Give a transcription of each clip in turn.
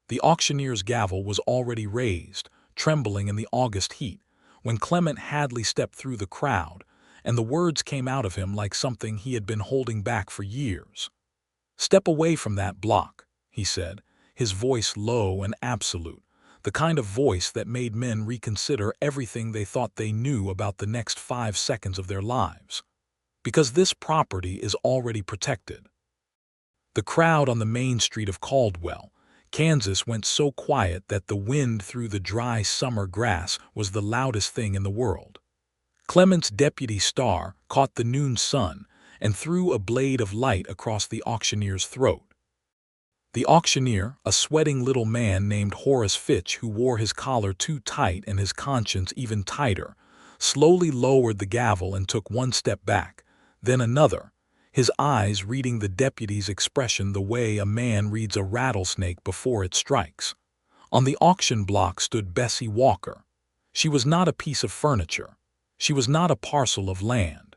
The auctioneer's gavel was already raised, trembling in the August heat, when Clement Hadley stepped through the crowd, and the words came out of him like something he had been holding back for years. "Step away from that block," he said, his voice low and absolute, the kind of voice that made men reconsider everything they thought they knew about the next 5 seconds of their lives. "Because this property is already protected." The crowd on the main street of Caldwell, Kansas went so quiet that the wind through the dry summer grass was the loudest thing in the world. Clement's deputy star caught the noon sun and threw a blade of light across the auctioneer's throat. The auctioneer, a sweating little man named Horace Fitch who wore his collar too tight and his conscience even tighter, slowly lowered the gavel and took one step back, then another, his eyes reading the deputy's expression the way a man reads a rattlesnake before it strikes. On the auction block stood Bessie Walker. She was not a piece of furniture. She was not a parcel of land.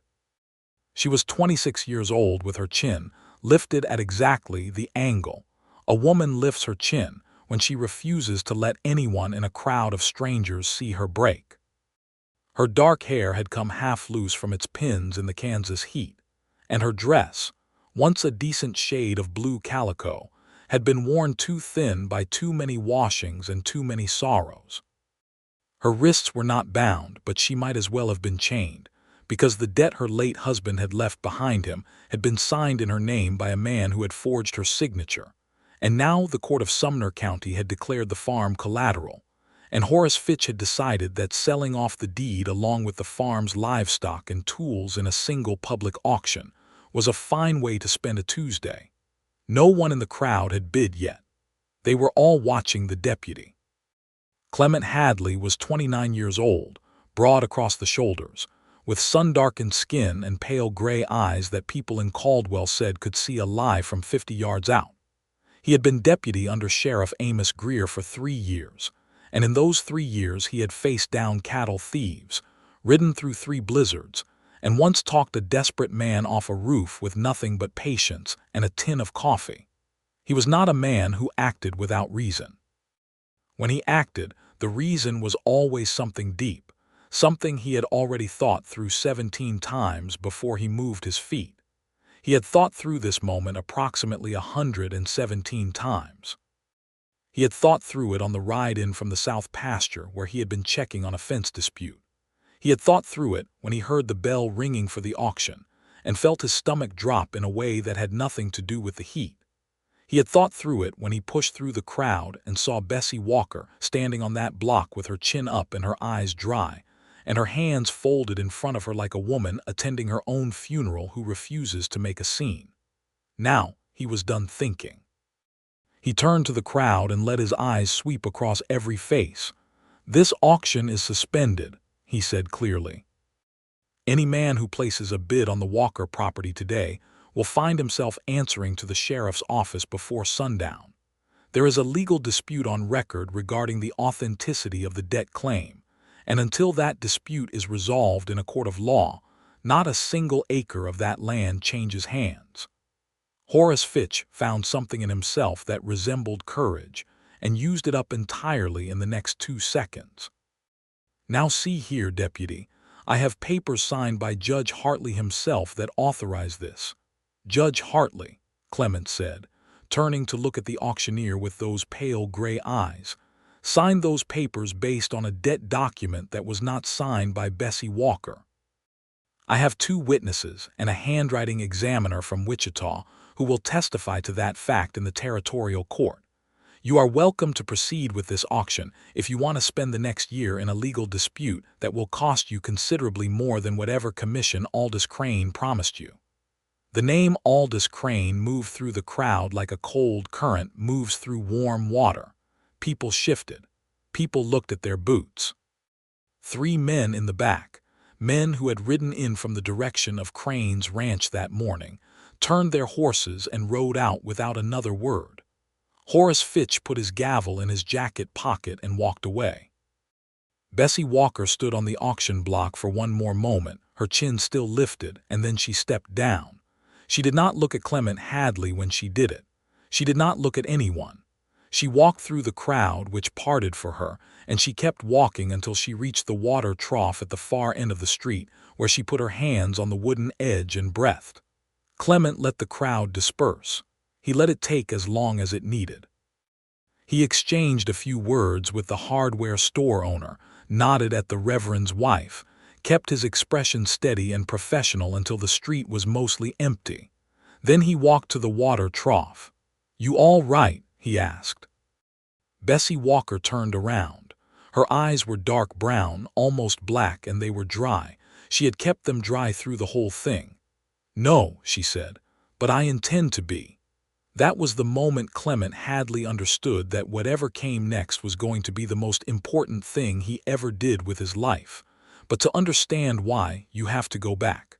She was 26 years old with her chin lifted at exactly the angle a woman lifts her chin when she refuses to let anyone in a crowd of strangers see her break. Her dark hair had come half loose from its pins in the Kansas heat, and her dress, once a decent shade of blue calico, had been worn too thin by too many washings and too many sorrows. Her wrists were not bound, but she might as well have been chained, because the debt her late husband had left behind him had been signed in her name by a man who had forged her signature, and now the court of Sumner County had declared the farm collateral, and Horace Fitch had decided that selling off the deed along with the farm's livestock and tools in a single public auction was a fine way to spend a Tuesday. No one in the crowd had bid yet. They were all watching the deputy. Clement Hadley was 29 years old, broad across the shoulders, with sun-darkened skin and pale gray eyes that people in Caldwell said could see a lie from 50 yards out. He had been deputy under Sheriff Amos Greer for 3 years, and in those 3 years he had faced down cattle thieves, ridden through 3 blizzards, and once talked a desperate man off a roof with nothing but patience and a tin of coffee. He was not a man who acted without reason. When he acted, the reason was always something deep, something he had already thought through 17 times before he moved his feet. He had thought through this moment approximately 117 times. He had thought through it on the ride in from the south pasture where he had been checking on a fence dispute. He had thought through it when he heard the bell ringing for the auction and felt his stomach drop in a way that had nothing to do with the heat. He had thought through it when he pushed through the crowd and saw Bessie Walker standing on that block with her chin up and her eyes dry, and her hands folded in front of her like a woman attending her own funeral who refuses to make a scene. Now he was done thinking. He turned to the crowd and let his eyes sweep across every face. "This auction is suspended," he said clearly. "Any man who places a bid on the Walker property today will find himself answering to the sheriff's office before sundown. There is a legal dispute on record regarding the authenticity of the debt claim, and until that dispute is resolved in a court of law, not a single acre of that land changes hands." Horace Fitch found something in himself that resembled courage and used it up entirely in the next 2 seconds. "Now see here, deputy, I have papers signed by Judge Hartley himself that authorize this." "Judge Hartley," Clement said, turning to look at the auctioneer with those pale gray eyes, "signed those papers based on a debt document that was not signed by Bessie Walker. I have 2 witnesses and a handwriting examiner from Wichita who will testify to that fact in the territorial court. You are welcome to proceed with this auction if you want to spend the next year in a legal dispute that will cost you considerably more than whatever commission Aldous Crane promised you." The name Aldous Crane moved through the crowd like a cold current moves through warm water. People shifted. People looked at their boots. 3 men in the back, men who had ridden in from the direction of Crane's ranch that morning, turned their horses and rode out without another word. Horace Fitch put his gavel in his jacket pocket and walked away. Bessie Walker stood on the auction block for one more moment, her chin still lifted, and then she stepped down. She did not look at Clement Hadley when she did it. She did not look at anyone. She walked through the crowd, which parted for her, and she kept walking until she reached the water trough at the far end of the street, where she put her hands on the wooden edge and breathed. Clement let the crowd disperse. He let it take as long as it needed. He exchanged a few words with the hardware store owner, nodded at the Reverend's wife, kept his expression steady and professional until the street was mostly empty. Then he walked to the water trough. "You all right?" he asked. Bessie Walker turned around. Her eyes were dark brown, almost black, and they were dry. She had kept them dry through the whole thing. "No," she said, "but I intend to be." That was the moment Clement Hadley understood that whatever came next was going to be the most important thing he ever did with his life. But to understand why, you have to go back.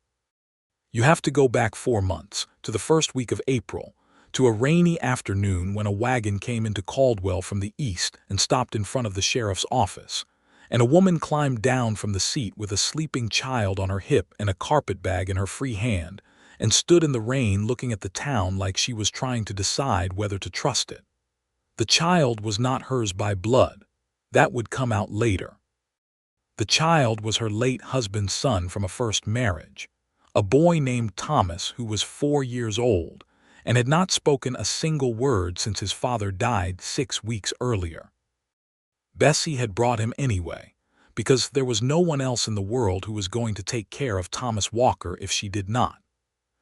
You have to go back 4 months, to the first week of April, to a rainy afternoon when a wagon came into Caldwell from the east and stopped in front of the sheriff's office, and a woman climbed down from the seat with a sleeping child on her hip and a carpet bag in her free hand, and stood in the rain looking at the town like she was trying to decide whether to trust it. The child was not hers by blood. That would come out later. The child was her late husband's son from a first marriage, a boy named Thomas who was 4 years old and had not spoken a single word since his father died 6 weeks earlier. Bessie had brought him anyway, because there was no one else in the world who was going to take care of Thomas Walker if she did not.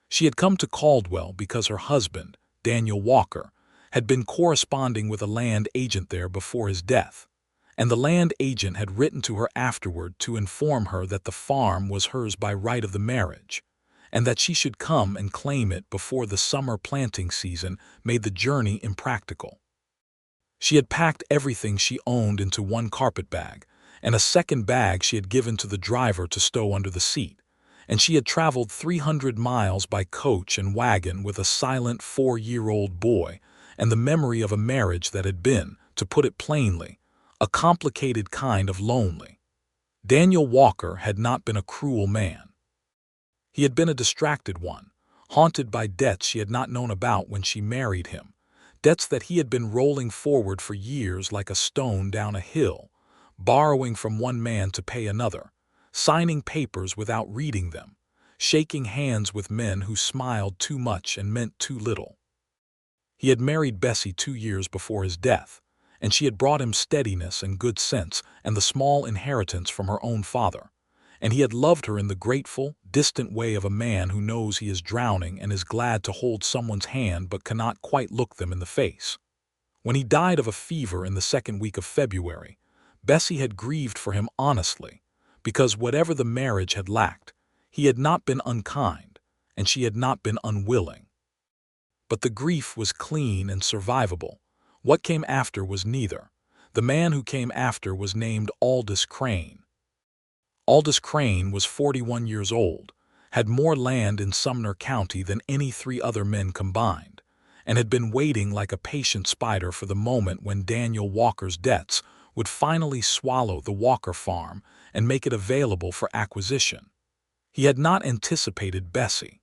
She had come to Caldwell because her husband, Daniel Walker, had been corresponding with a land agent there before his death, and the land agent had written to her afterward to inform her that the farm was hers by right of the marriage, and that she should come and claim it before the summer planting season made the journey impractical. She had packed everything she owned into one carpet bag, and a second bag she had given to the driver to stow under the seat, and she had traveled 300 miles by coach and wagon with a silent 4-year-old boy and the memory of a marriage that had been, to put it plainly, a complicated kind of lonely. Daniel Walker had not been a cruel man. He had been a distracted one, haunted by debts she had not known about when she married him, debts that he had been rolling forward for years like a stone down a hill, borrowing from one man to pay another, signing papers without reading them, shaking hands with men who smiled too much and meant too little. He had married Bessie 2 years before his death, and she had brought him steadiness and good sense and the small inheritance from her own father, and he had loved her in the grateful, distant way of a man who knows he is drowning and is glad to hold someone's hand but cannot quite look them in the face. When he died of a fever in the 2nd week of February, Bessie had grieved for him honestly, because whatever the marriage had lacked, he had not been unkind, and she had not been unwilling. But the grief was clean and survivable. What came after was neither. The man who came after was named Aldous Crane. Aldous Crane was 41 years old, had more land in Sumner County than any 3 other men combined, and had been waiting like a patient spider for the moment when Daniel Walker's debts would finally swallow the Walker farm and make it available for acquisition. He had not anticipated Bessie.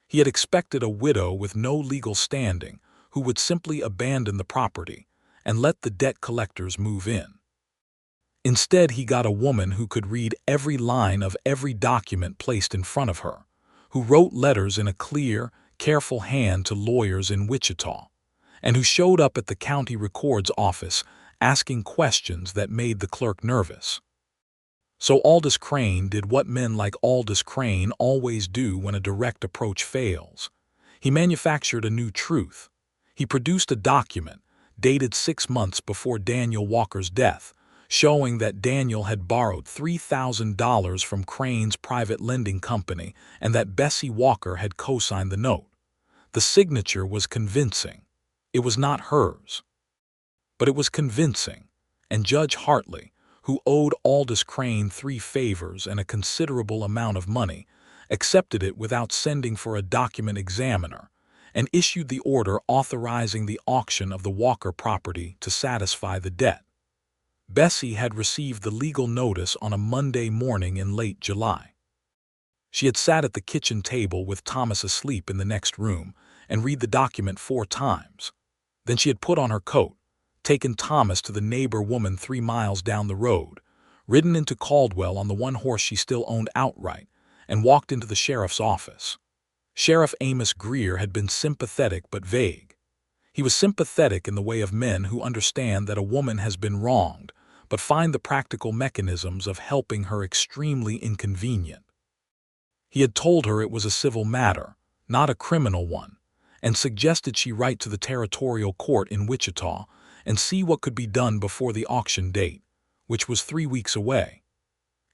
He had expected a widow with no legal standing who would simply abandon the property and let the debt collectors move in. Instead, he got a woman who could read every line of every document placed in front of her, who wrote letters in a clear, careful hand to lawyers in Wichita, and who showed up at the county records office asking questions that made the clerk nervous. So Aldous Crane did what men like Aldous Crane always do when a direct approach fails. He manufactured a new truth. He produced a document, dated 6 months before Daniel Walker's death, showing that Daniel had borrowed $3,000 from Crane's private lending company and that Bessie Walker had co-signed the note. The signature was convincing. It was not hers. But it was convincing, and Judge Hartley, who owed Aldous Crane 3 favors and a considerable amount of money, accepted it without sending for a document examiner, and issued the order authorizing the auction of the Walker property to satisfy the debt. Bessie had received the legal notice on a Monday morning in late July. She had sat at the kitchen table with Thomas asleep in the next room and read the document 4 times. Then she had put on her coat, taken Thomas to the neighbor woman 3 miles down the road, ridden into Caldwell on the one horse she still owned outright, and walked into the sheriff's office. Sheriff Amos Greer had been sympathetic but vague. He was sympathetic in the way of men who understand that a woman has been wronged, but find the practical mechanisms of helping her extremely inconvenient. He had told her it was a civil matter, not a criminal one, and suggested she write to the territorial court in Wichita and see what could be done before the auction date, which was 3 weeks away.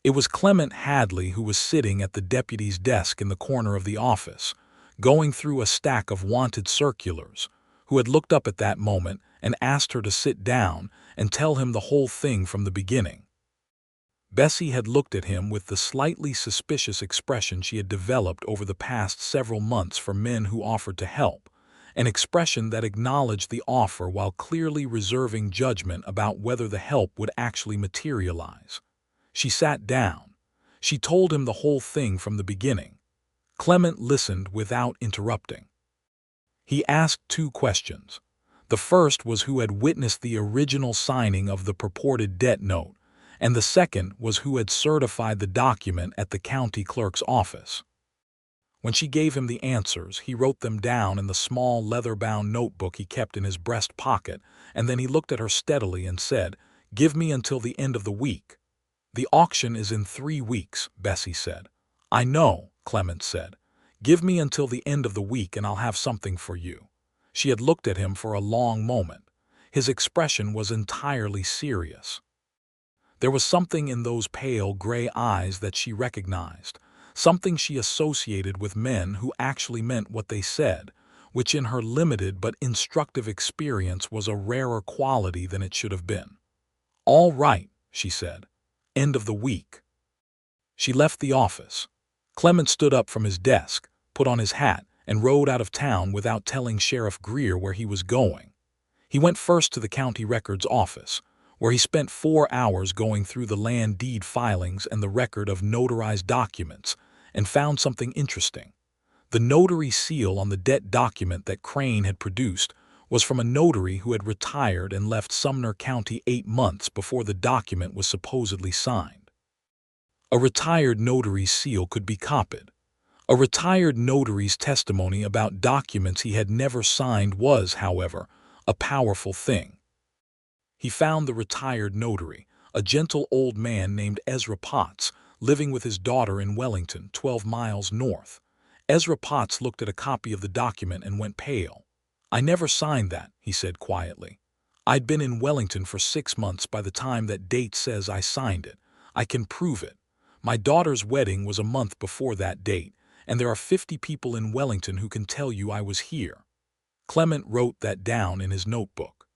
It was Clement Hadley who was sitting at the deputy's desk in the corner of the office, going through a stack of wanted circulars, who had looked up at that moment and asked her to sit down and tell him the whole thing from the beginning. Bessie had looked at him with the slightly suspicious expression she had developed over the past several months for men who offered to help, an expression that acknowledged the offer while clearly reserving judgment about whether the help would actually materialize. She sat down. She told him the whole thing from the beginning. Clement listened without interrupting. He asked 2 questions. The first was who had witnessed the original signing of the purported debt note, and the second was who had certified the document at the county clerk's office. When she gave him the answers, he wrote them down in the small leather-bound notebook he kept in his breast pocket, and then he looked at her steadily and said, "Give me until the end of the week." "The auction is in 3 weeks," Bessie said. "I know," Clement said. "Give me until the end of the week and I'll have something for you." She had looked at him for a long moment. His expression was entirely serious. There was something in those pale gray eyes that she recognized, something she associated with men who actually meant what they said, which in her limited but instructive experience was a rarer quality than it should have been. "All right," she said. "End of the week." She left the office. Clement stood up from his desk, put on his hat, and rode out of town without telling Sheriff Greer where he was going. He went first to the county records office, where he spent 4 hours going through the land deed filings and the record of notarized documents, and found something interesting. The notary seal on the debt document that Crane had produced was from a notary who had retired and left Sumner County 8 months before the document was supposedly signed. A retired notary's seal could be copied. A retired notary's testimony about documents he had never signed was, however, a powerful thing. He found the retired notary, a gentle old man named Ezra Potts, living with his daughter in Wellington, 12 miles north. Ezra Potts looked at a copy of the document and went pale. "I never signed that," he said quietly. "I'd been in Wellington for 6 months by the time that date says I signed it. I can prove it. My daughter's wedding was a month before that date, and there are 50 people in Wellington who can tell you I was here." Clement wrote that down in his notebook.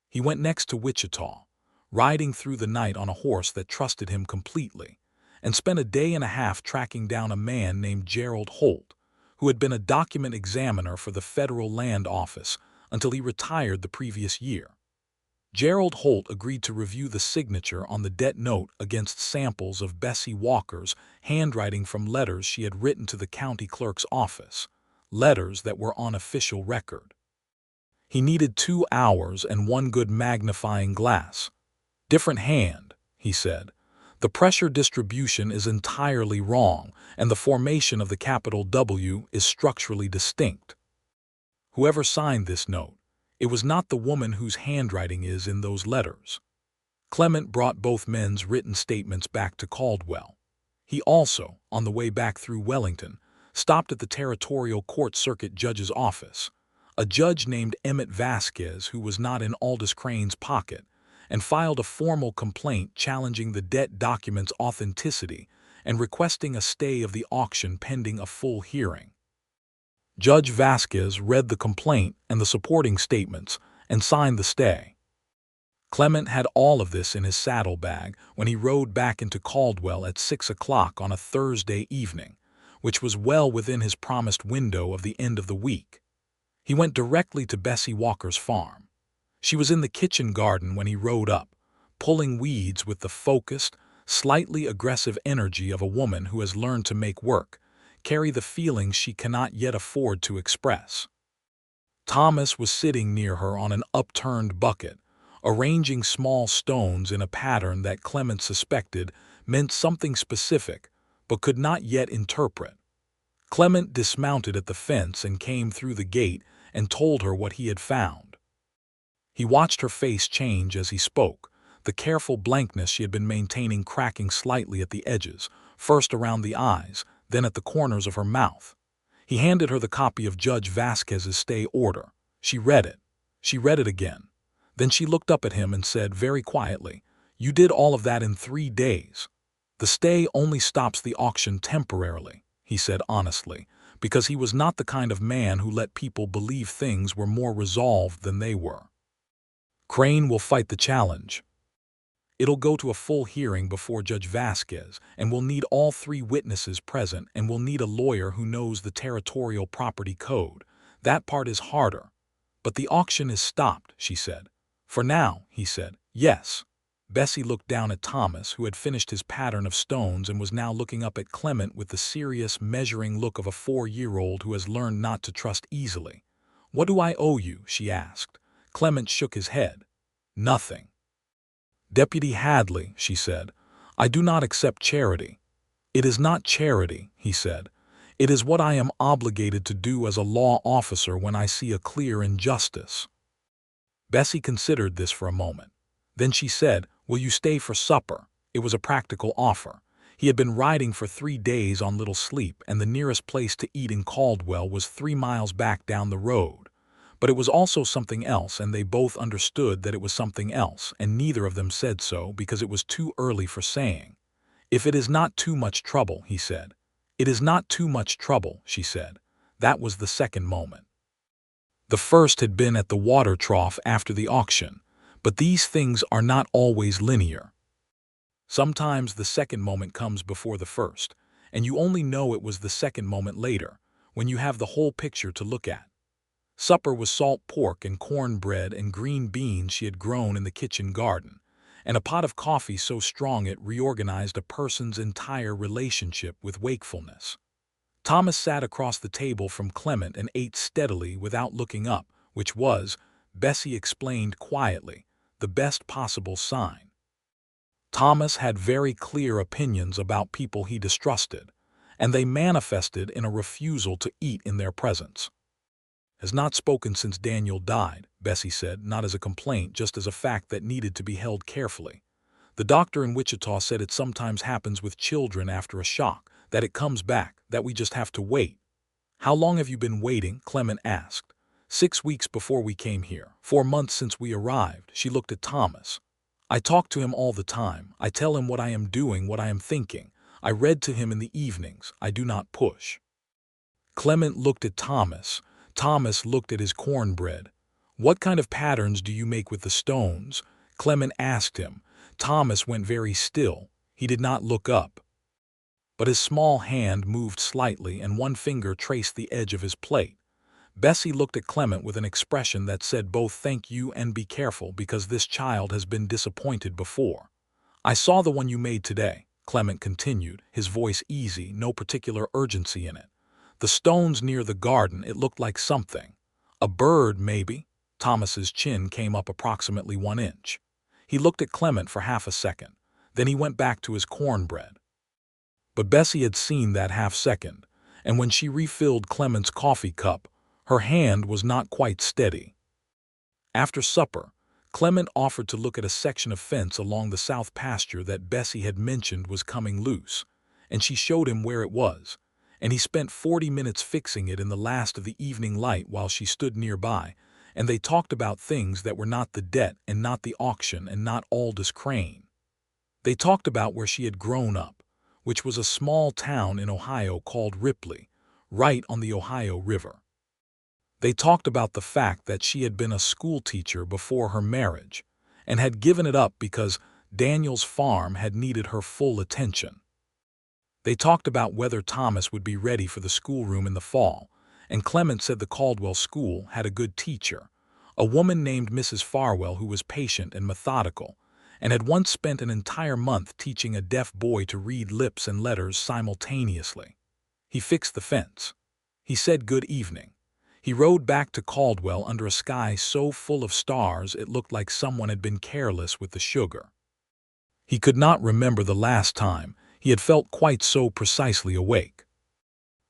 He went next to Wichita, riding through the night on a horse that trusted him completely, and spent a day and a half tracking down a man named Gerald Holt, who had been a document examiner for the Federal Land Office until he retired the previous year. Gerald Holt agreed to review the signature on the debt note against samples of Bessie Walker's handwriting from letters she had written to the county clerk's office, letters that were on official record. He needed 2 hours and 1 good magnifying glass. "Different hand," he said. "The pressure distribution is entirely wrong, and the formation of the capital W is structurally distinct. Whoever signed this note, it was not the woman whose handwriting is in those letters." Clement brought both men's written statements back to Caldwell. He also, on the way back through Wellington, stopped at the Territorial Court Circuit Judge's office, a judge named Emmett Vasquez who was not in Aldous Crane's pocket, and filed a formal complaint challenging the debt document's authenticity and requesting a stay of the auction pending a full hearing. Judge Vasquez read the complaint and the supporting statements and signed the stay. Clement had all of this in his saddlebag when he rode back into Caldwell at 6 o'clock on a Thursday evening, which was well within his promised window of the end of the week. He went directly to Bessie Walker's farm. She was in the kitchen garden when he rode up, pulling weeds with the focused, slightly aggressive energy of a woman who has learned to make work carry the feelings she cannot yet afford to express. Thomas was sitting near her on an upturned bucket, Arranging small stones in a pattern that Clement suspected meant something specific, but could not yet interpret. Clement dismounted at the fence and came through the gate and told her what he had found. He watched her face change as he spoke, the careful blankness she had been maintaining cracking slightly at the edges, first around the eyes, then at the corners of her mouth. He handed her the copy of Judge Vasquez's stay order. She read it. She read it again. Then she looked up at him and said very quietly, "You did all of that in 3 days." "The stay only stops the auction temporarily," he said honestly, because he was not the kind of man who let people believe things were more resolved than they were. Crane will fight the challenge. It'll go to a full hearing before Judge Vasquez, and we'll need all 3 witnesses present, and we'll need a lawyer who knows the territorial property code. That part is harder. But the auction is stopped, she said. For now, he said. Yes. Bessie looked down at Thomas, who had finished his pattern of stones and was now looking up at Clement with the serious, measuring look of a 4-year-old who has learned not to trust easily. "What do I owe you?" she asked. Clement shook his head. "Nothing." "Deputy Hadley," she said, "I do not accept charity." "It is not charity," he said. "It is what I am obligated to do as a law officer when I see a clear injustice." Bessie considered this for a moment. Then she said, "Will you stay for supper?" It was a practical offer. He had been riding for 3 days on little sleep, and the nearest place to eat in Caldwell was 3 miles back down the road. But it was also something else, and they both understood that it was something else, and neither of them said so because it was too early for saying. "If it is not too much trouble," he said. "It is not too much trouble," she said. That was the second moment. The first had been at the water trough after the auction, but these things are not always linear. Sometimes the second moment comes before the first, and you only know it was the second moment later, when you have the whole picture to look at. Supper was salt pork and cornbread and green beans she had grown in the kitchen garden, and a pot of coffee so strong it reorganized a person's entire relationship with wakefulness. Thomas sat across the table from Clement and ate steadily without looking up, which was, Bessie explained quietly, the best possible sign. Thomas had very clear opinions about people he distrusted, and they manifested in a refusal to eat in their presence. "Has not spoken since Daniel died," Bessie said, not as a complaint, just as a fact that needed to be held carefully. "The doctor in Wichita said it sometimes happens with children after a shock, that it comes back, that we just have to wait." "How long have you been waiting?" Clement asked. 6 weeks before we came here, 4 months since we arrived." She looked at Thomas. "I talk to him all the time. I tell him what I am doing, what I am thinking. I read to him in the evenings. I do not push." Clement looked at Thomas. Thomas looked at his cornbread. "What kind of patterns do you make with the stones?" Clement asked him. Thomas went very still. He did not look up. But his small hand moved slightly and one finger traced the edge of his plate. Bessie looked at Clement with an expression that said both thank you and be careful because this child has been disappointed before. "I saw the one you made today," Clement continued, his voice easy, no particular urgency in it. "The stones near the garden, it looked like something. A bird, maybe?" Thomas's chin came up approximately 1 inch. He looked at Clement for half a second. Then he went back to his cornbread. But Bessie had seen that half second, and when she refilled Clement's coffee cup, her hand was not quite steady. After supper, Clement offered to look at a section of fence along the south pasture that Bessie had mentioned was coming loose, and she showed him where it was, and he spent 40 minutes fixing it in the last of the evening light while she stood nearby, and they talked about things that were not the debt and not the auction and not Aldous Crane. They talked about where she had grown up, which was a small town in Ohio called Ripley, right on the Ohio River. They talked about the fact that she had been a schoolteacher before her marriage and had given it up because Daniel's farm had needed her full attention. They talked about whether Thomas would be ready for the schoolroom in the fall, and Clement said the Caldwell school had a good teacher, a woman named Mrs. Farwell who was patient and methodical, and had once spent an entire month teaching a deaf boy to read lips and letters simultaneously. He fixed the fence. He said good evening. He rode back to Caldwell under a sky so full of stars it looked like someone had been careless with the sugar. He could not remember the last time he had felt quite so precisely awake.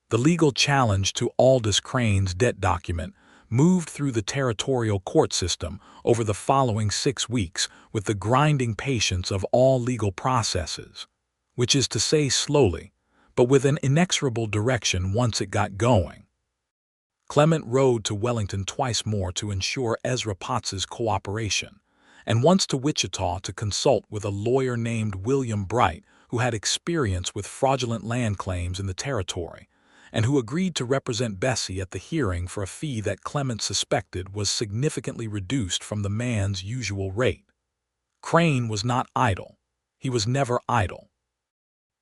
The legal challenge to Aldous Crane's debt document moved through the territorial court system over the following 6 weeks with the grinding patience of all legal processes, which is to say slowly, but with an inexorable direction once it got going. Clement rode to Wellington twice more to ensure Ezra Potts's cooperation, and once to Wichita to consult with a lawyer named William Bright who had experience with fraudulent land claims in the territory, and who agreed to represent Bessie at the hearing for a fee that Clement suspected was significantly reduced from the man's usual rate. Crane was not idle. He was never idle.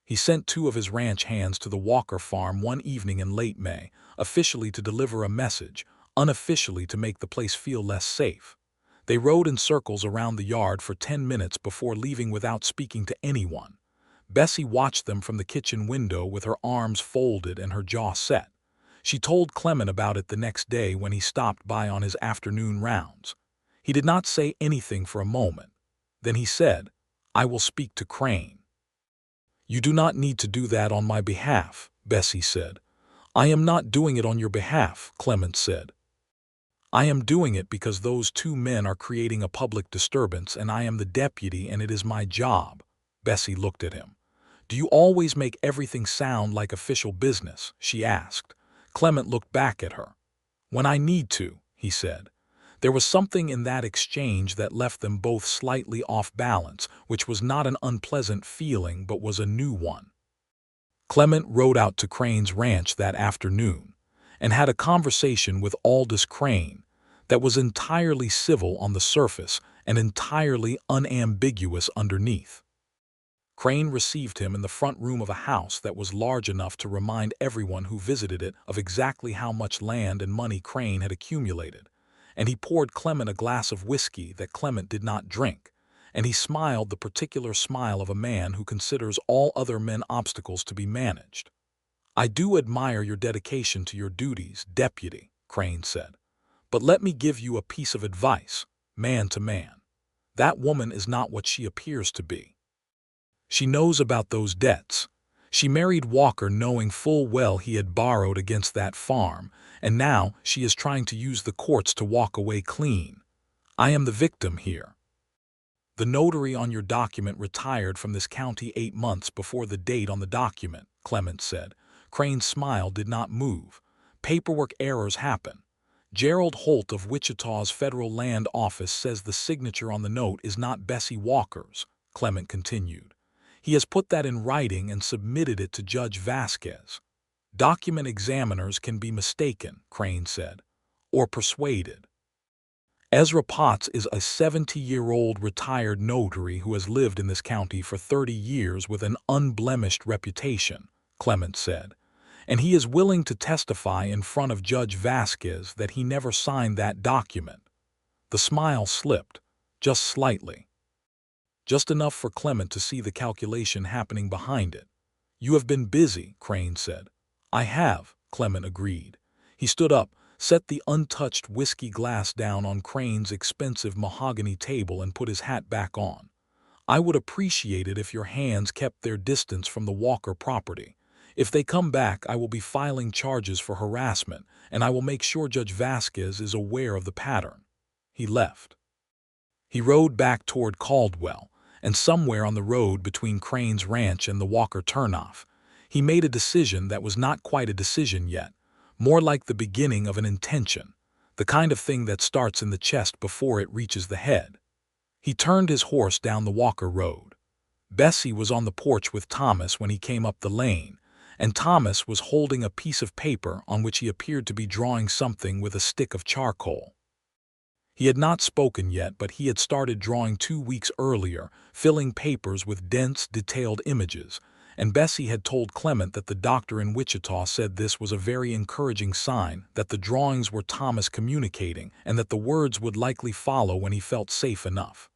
He sent 2 of his ranch hands to the Walker farm one evening in late May, officially to deliver a message, unofficially to make the place feel less safe. They rode in circles around the yard for 10 minutes before leaving without speaking to anyone. Bessie watched them from the kitchen window with her arms folded and her jaw set. She told Clement about it the next day when he stopped by on his afternoon rounds. He did not say anything for a moment. Then he said, "I will speak to Crane." "You do not need to do that on my behalf," Bessie said. "I am not doing it on your behalf," Clement said. "I am doing it because those 2 men are creating a public disturbance and I am the deputy and it is my job." Bessie looked at him. "Do you always make everything sound like official business?" she asked. Clement looked back at her. "When I need to," he said. There was something in that exchange that left them both slightly off balance, which was not an unpleasant feeling but was a new one. Clement rode out to Crane's ranch that afternoon and had a conversation with Aldous Crane that was entirely civil on the surface and entirely unambiguous underneath. Crane received him in the front room of a house that was large enough to remind everyone who visited it of exactly how much land and money Crane had accumulated, and he poured Clement a glass of whiskey that Clement did not drink, and he smiled the particular smile of a man who considers all other men obstacles to be managed. "I do admire your dedication to your duties, Deputy," Crane said, "but let me give you a piece of advice, man to man. That woman is not what she appears to be. She knows about those debts. She married Walker knowing full well he had borrowed against that farm, and now she is trying to use the courts to walk away clean. I am the victim here. The notary on your document retired from this county 8 months before the date on the document," Clement said. Crane's smile did not move. "Paperwork errors happen. Gerald Holt of Wichita's Federal Land Office says the signature on the note is not Bessie Walker's," Clement continued. "He has put that in writing and submitted it to Judge Vasquez. Document examiners can be mistaken," Crane said, "or persuaded. Ezra Potts is a 70-year-old retired notary who has lived in this county for 30 years with an unblemished reputation," Clement said, "and he is willing to testify in front of Judge Vasquez that he never signed that document." The smile slipped, just slightly. Just enough for Clement to see the calculation happening behind it. "You have been busy," Crane said. "I have," Clement agreed. He stood up, set the untouched whiskey glass down on Crane's expensive mahogany table and put his hat back on. "I would appreciate it if your hands kept their distance from the Walker property. If they come back, I will be filing charges for harassment, and I will make sure Judge Vasquez is aware of the pattern." He left. He rode back toward Caldwell, and somewhere on the road between Crane's ranch and the Walker turnoff, he made a decision that was not quite a decision yet, more like the beginning of an intention, the kind of thing that starts in the chest before it reaches the head. He turned his horse down the Walker road. Bessie was on the porch with Thomas when he came up the lane, and Thomas was holding a piece of paper on which he appeared to be drawing something with a stick of charcoal. He had not spoken yet, but he had started drawing 2 weeks earlier, filling papers with dense, detailed images, and Bessie had told Clement that the doctor in Wichita said this was a very encouraging sign, that the drawings were Thomas communicating, and that the words would likely follow when he felt safe enough.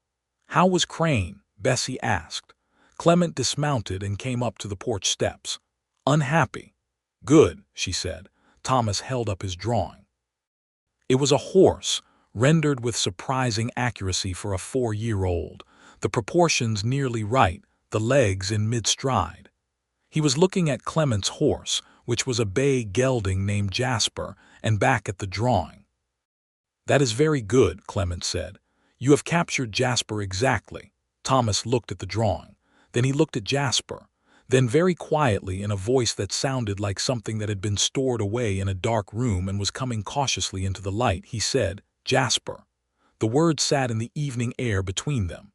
"How was Crane?" Bessie asked. Clement dismounted and came up to the porch steps. "Unhappy." "Good," she said. Thomas held up his drawing. It was a horse, rendered with surprising accuracy for a 4-year-old, the proportions nearly right, the legs in mid-stride. He was looking at Clement's horse, which was a bay gelding named Jasper, and back at the drawing. "That is very good," Clement said. "You have captured Jasper exactly." Thomas looked at the drawing. Then he looked at Jasper. Then very quietly, in a voice that sounded like something that had been stored away in a dark room and was coming cautiously into the light, he said, "Jasper." The words sat in the evening air between them.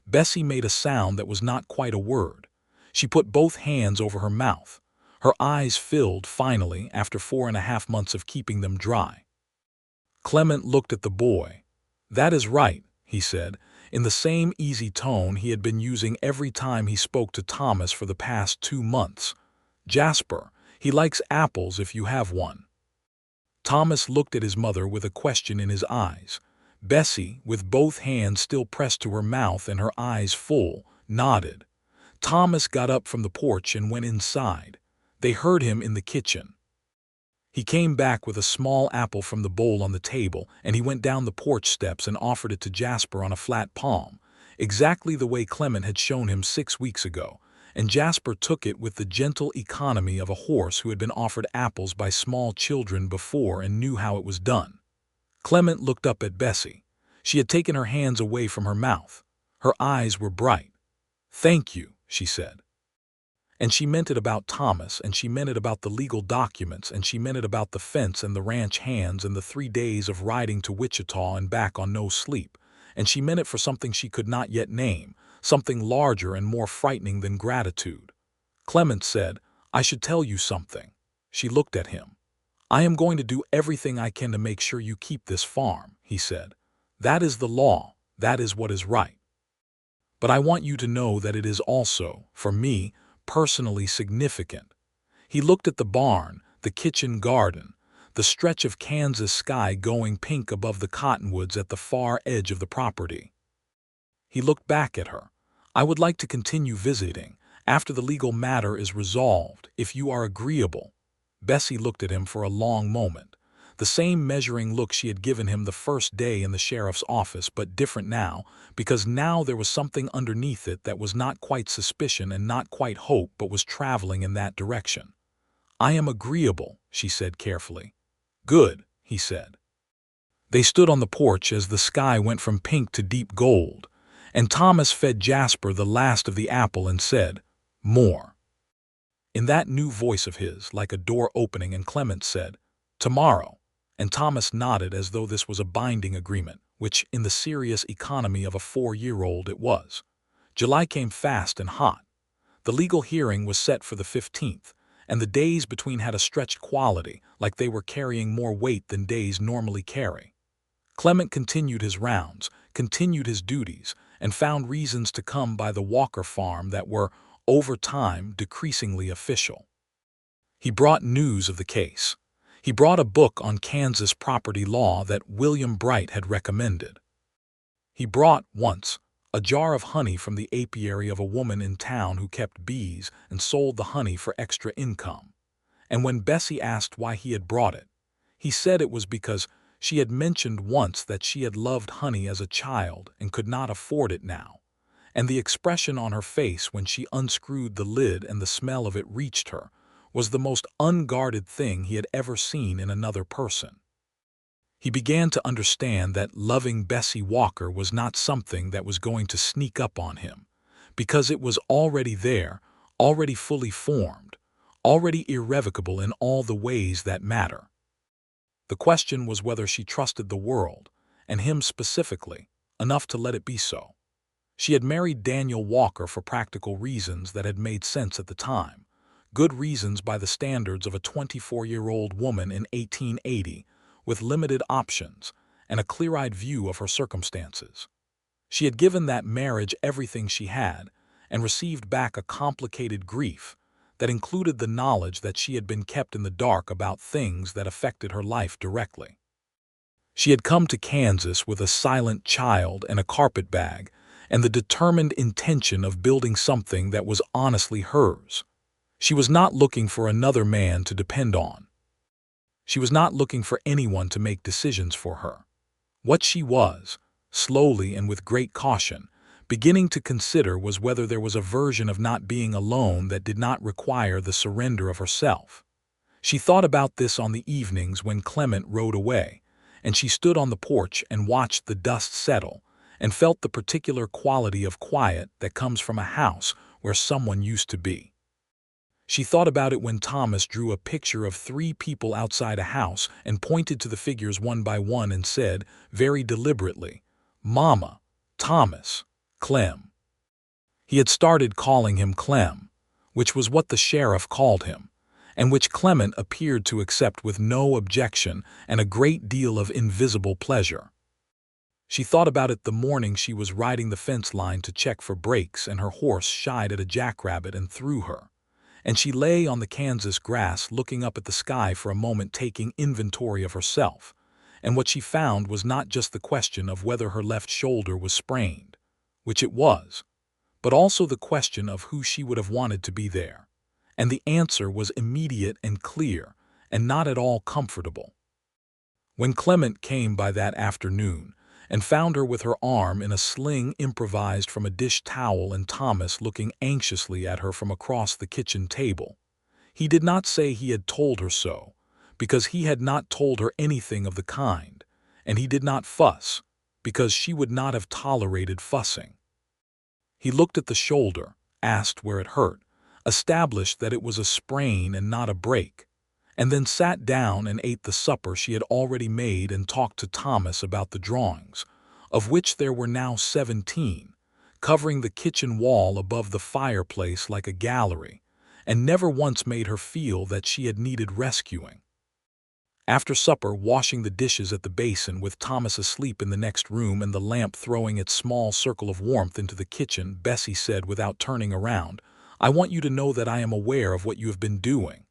Bessie made a sound that was not quite a word. She put both hands over her mouth. Her eyes filled, finally, after 4.5 months of keeping them dry. Clement looked at the boy. "That is right," he said, in the same easy tone he had been using every time he spoke to Thomas for the past 2 months. "Jasper, he likes apples if you have one." Thomas looked at his mother with a question in his eyes. Bessie, with both hands still pressed to her mouth and her eyes full, nodded. Thomas got up from the porch and went inside. They heard him in the kitchen. He came back with a small apple from the bowl on the table, and he went down the porch steps and offered it to Jasper on a flat palm, exactly the way Clement had shown him 6 weeks ago, and Jasper took it with the gentle economy of a horse who had been offered apples by small children before and knew how it was done. Clement looked up at Bessie. She had taken her hands away from her mouth. Her eyes were bright. "Thank you," she said. And she meant it about Thomas, and she meant it about the legal documents, and she meant it about the fence and the ranch hands and the 3 days of riding to Wichita and back on no sleep, and she meant it for something she could not yet name, something larger and more frightening than gratitude. Clement said, "I should tell you something." She looked at him. "I am going to do everything I can to make sure you keep this farm," he said. "That is the law. That is what is right. But I want you to know that it is also, for me, personally significant." He looked at the barn, the kitchen garden, the stretch of Kansas sky going pink above the cottonwoods at the far edge of the property. He looked back at her. "I would like to continue visiting, after the legal matter is resolved, if you are agreeable." Bessie looked at him for a long moment. The same measuring look she had given him the first day in the sheriff's office, but different now, because now there was something underneath it that was not quite suspicion and not quite hope, but was traveling in that direction. "I am agreeable," she said carefully. "Good," he said. They stood on the porch as the sky went from pink to deep gold, and Thomas fed Jasper the last of the apple and said, "More," in that new voice of his, like a door opening, and Clement said, "Tomorrow," and Thomas nodded as though this was a binding agreement, which, in the serious economy of a 4-year-old, it was. July came fast and hot. The legal hearing was set for the 15th, and the days between had a stretched quality, like they were carrying more weight than days normally carry. Clement continued his rounds, continued his duties, and found reasons to come by the Walker farm that were, over time, decreasingly official. He brought news of the case. He brought a book on Kansas property law that William Bright had recommended. He brought, once, a jar of honey from the apiary of a woman in town who kept bees and sold the honey for extra income. And when Bessie asked why he had brought it, he said it was because she had mentioned once that she had loved honey as a child and could not afford it now, and the expression on her face when she unscrewed the lid and the smell of it reached her was the most unguarded thing he had ever seen in another person. He began to understand that loving Bessie Walker was not something that was going to sneak up on him, because it was already there, already fully formed, already irrevocable in all the ways that matter. The question was whether she trusted the world, and him specifically, enough to let it be so. She had married Daniel Walker for practical reasons that had made sense at the time, good reasons by the standards of a 24-year-old woman in 1880, with limited options and a clear-eyed view of her circumstances. She had given that marriage everything she had and received back a complicated grief that included the knowledge that she had been kept in the dark about things that affected her life directly. She had come to Kansas with a silent child and a carpetbag and the determined intention of building something that was honestly hers. She was not looking for another man to depend on. She was not looking for anyone to make decisions for her. What she was, slowly and with great caution, beginning to consider was whether there was a version of not being alone that did not require the surrender of herself. She thought about this on the evenings when Clement rode away, and she stood on the porch and watched the dust settle, and felt the particular quality of quiet that comes from a house where someone used to be. She thought about it when Thomas drew a picture of 3 people outside a house and pointed to the figures one by one and said, very deliberately, "Mama, Thomas, Clem." He had started calling him Clem, which was what the sheriff called him, and which Clement appeared to accept with no objection and a great deal of invisible pleasure. She thought about it the morning she was riding the fence line to check for breaks and her horse shied at a jackrabbit and threw her, and she lay on the Kansas grass looking up at the sky for a moment taking inventory of herself, and what she found was not just the question of whether her left shoulder was sprained, which it was, but also the question of who she would have wanted to be there, and the answer was immediate and clear and not at all comfortable. When Clement came by that afternoon and found her with her arm in a sling improvised from a dish towel and Thomas looking anxiously at her from across the kitchen table, he did not say he had told her so, because he had not told her anything of the kind, and he did not fuss, because she would not have tolerated fussing. He looked at the shoulder, asked where it hurt, established that it was a sprain and not a break, and then sat down and ate the supper she had already made and talked to Thomas about the drawings, of which there were now 17, covering the kitchen wall above the fireplace like a gallery, and never once made her feel that she had needed rescuing. After supper, washing the dishes at the basin with Thomas asleep in the next room and the lamp throwing its small circle of warmth into the kitchen, Bessie said without turning around, "I want you to know that I am aware of what you have been doing."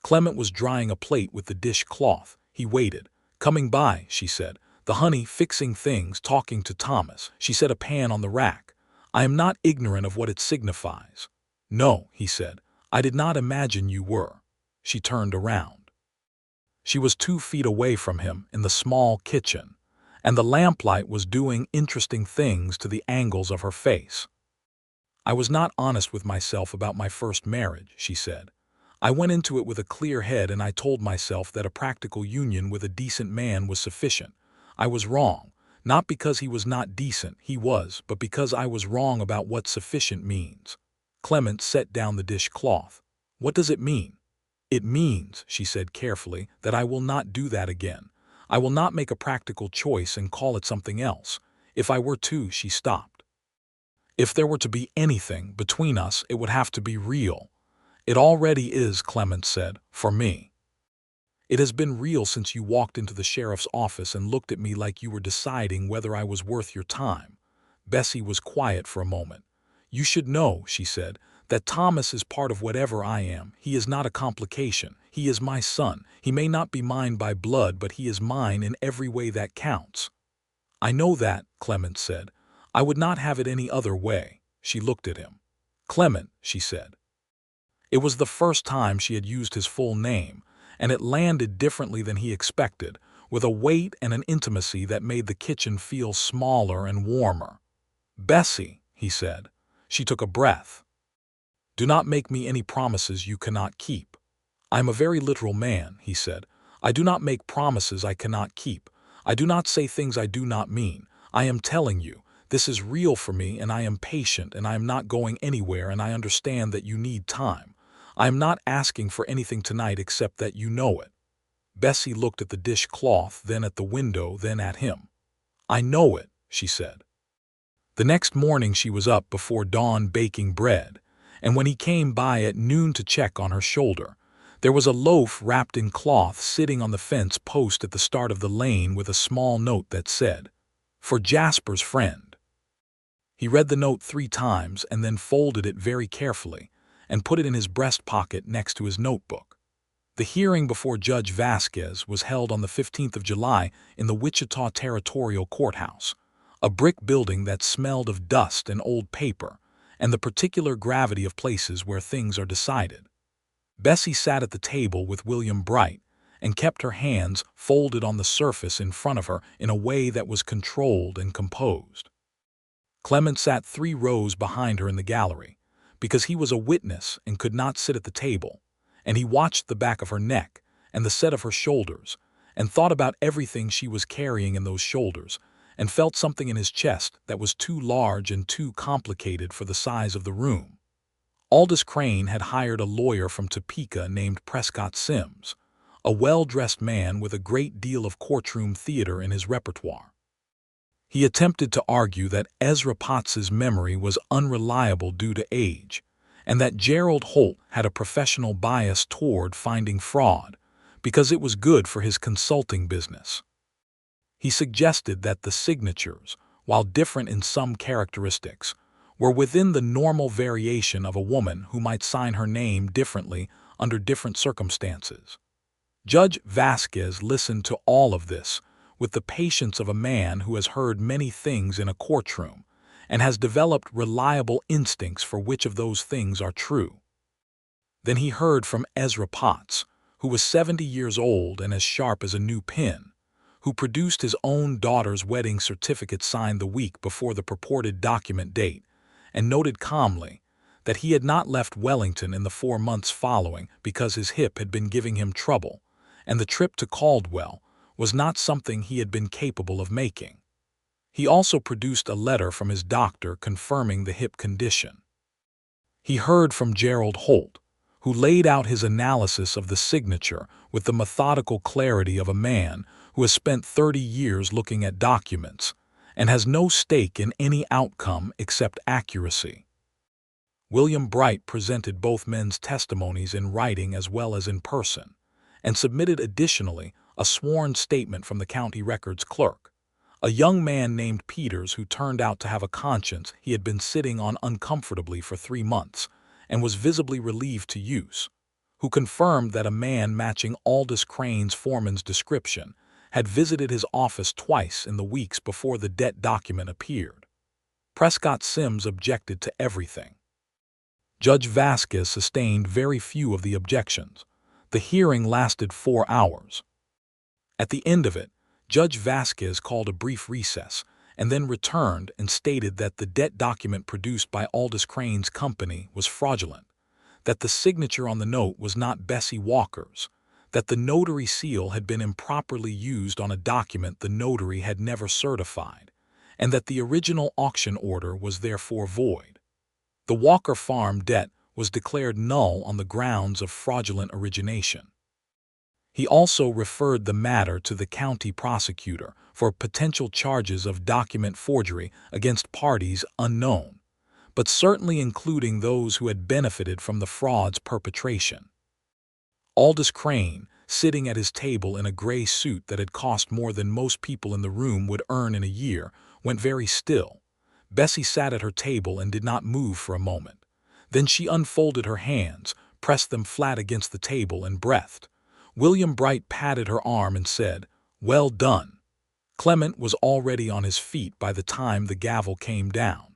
Clement was drying a plate with the dish cloth. He waited. "Coming by," she said. "The honey, fixing things, talking to Thomas." She set a pan on the rack. "I am not ignorant of what it signifies." "No," he said. "I did not imagine you were." She turned around. She was 2 feet away from him in the small kitchen, and the lamplight was doing interesting things to the angles of her face. "I was not honest with myself about my first marriage," she said. "I went into it with a clear head and I told myself that a practical union with a decent man was sufficient. I was wrong, not because he was not decent, he was, but because I was wrong about what sufficient means." Clement set down the dishcloth. "What does it mean?" "It means," she said carefully, "that I will not do that again. I will not make a practical choice and call it something else. If I were to," she stopped. "If there were to be anything between us, it would have to be real." "It already is," Clement said, "for me. It has been real since you walked into the sheriff's office and looked at me like you were deciding whether I was worth your time." Bessie was quiet for a moment. "You should know," she said, "that Thomas is part of whatever I am. He is not a complication. He is my son. He may not be mine by blood, but he is mine in every way that counts." "I know that," Clement said. "I would not have it any other way." She looked at him. "Clement," she said. It was the first time she had used his full name, and it landed differently than he expected, with a weight and an intimacy that made the kitchen feel smaller and warmer. "Bessie," he said. She took a breath. "Do not make me any promises you cannot keep." "I am a very literal man," he said. "I do not make promises I cannot keep. I do not say things I do not mean. I am telling you, this is real for me and I am patient and I am not going anywhere and I understand that you need time. I am not asking for anything tonight except that you know it." Bessie looked at the dishcloth, then at the window, then at him. "I know it," she said. The next morning she was up before dawn baking bread, and when he came by at noon to check on her shoulder, there was a loaf wrapped in cloth sitting on the fence post at the start of the lane with a small note that said, "For Jasper's friend." He read the note 3 times and then folded it very carefully and put it in his breast pocket next to his notebook. The hearing before Judge Vasquez was held on the 15th of July in the Wichita Territorial Courthouse, a brick building that smelled of dust and old paper and the particular gravity of places where things are decided. Bessie sat at the table with William Bright, and kept her hands folded on the surface in front of her in a way that was controlled and composed. Clement sat 3 rows behind her in the gallery, because he was a witness and could not sit at the table, and he watched the back of her neck and the set of her shoulders, and thought about everything she was carrying in those shoulders, and felt something in his chest that was too large and too complicated for the size of the room. Aldous Crane had hired a lawyer from Topeka named Prescott Sims, a well-dressed man with a great deal of courtroom theater in his repertoire. He attempted to argue that Ezra Potts's memory was unreliable due to age, and that Gerald Holt had a professional bias toward finding fraud, because it was good for his consulting business. He suggested that the signatures, while different in some characteristics, were within the normal variation of a woman who might sign her name differently under different circumstances. Judge Vasquez listened to all of this with the patience of a man who has heard many things in a courtroom and has developed reliable instincts for which of those things are true. Then he heard from Ezra Potts, who was 70 years old and as sharp as a new pin, who produced his own daughter's wedding certificate signed the week before the purported document date, and noted calmly that he had not left Wellington in the 4 months following because his hip had been giving him trouble, and the trip to Caldwell was not something he had been capable of making. He also produced a letter from his doctor confirming the hip condition. He heard from Gerald Holt, who laid out his analysis of the signature with the methodical clarity of a man who has spent 30 years looking at documents and has no stake in any outcome except accuracy. William Bright presented both men's testimonies in writing as well as in person, and submitted additionally a sworn statement from the county records clerk, a young man named Peters who turned out to have a conscience he had been sitting on uncomfortably for 3 months and was visibly relieved to use, who confirmed that a man matching Aldous Crane's foreman's description had visited his office twice in the weeks before the debt document appeared. Prescott Sims objected to everything. Judge Vasquez sustained very few of the objections. The hearing lasted 4 hours. At the end of it, Judge Vasquez called a brief recess and then returned and stated that the debt document produced by Aldous Crane's company was fraudulent, that the signature on the note was not Bessie Walker's, that the notary seal had been improperly used on a document the notary had never certified, and that the original auction order was therefore void. The Walker Farm debt was declared null on the grounds of fraudulent origination. He also referred the matter to the county prosecutor for potential charges of document forgery against parties unknown, but certainly including those who had benefited from the fraud's perpetration. Aldous Crane, sitting at his table in a gray suit that had cost more than most people in the room would earn in a year, went very still. Bessie sat at her table and did not move for a moment. Then she unfolded her hands, pressed them flat against the table, and breathed. William Bright patted her arm and said, "Well done." Clement was already on his feet by the time the gavel came down.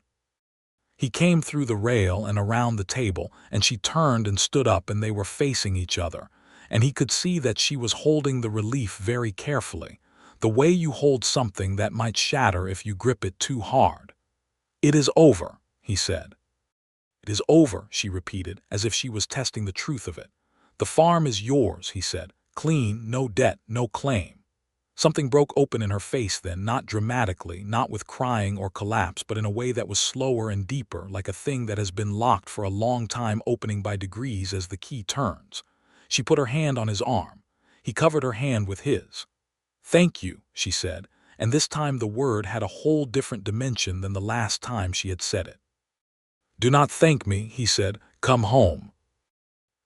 He came through the rail and around the table, and she turned and stood up, and they were facing each other, and he could see that she was holding the relief very carefully, the way you hold something that might shatter if you grip it too hard. "It is over," he said. "It is over," she repeated, as if she was testing the truth of it. "The farm is yours," he said. "Clean, no debt, no claim." Something broke open in her face then, not dramatically, not with crying or collapse, but in a way that was slower and deeper, like a thing that has been locked for a long time opening by degrees as the key turns. She put her hand on his arm. He covered her hand with his. "Thank you," she said, and this time the word had a whole different dimension than the last time she had said it. "Do not thank me," he said. "Come home."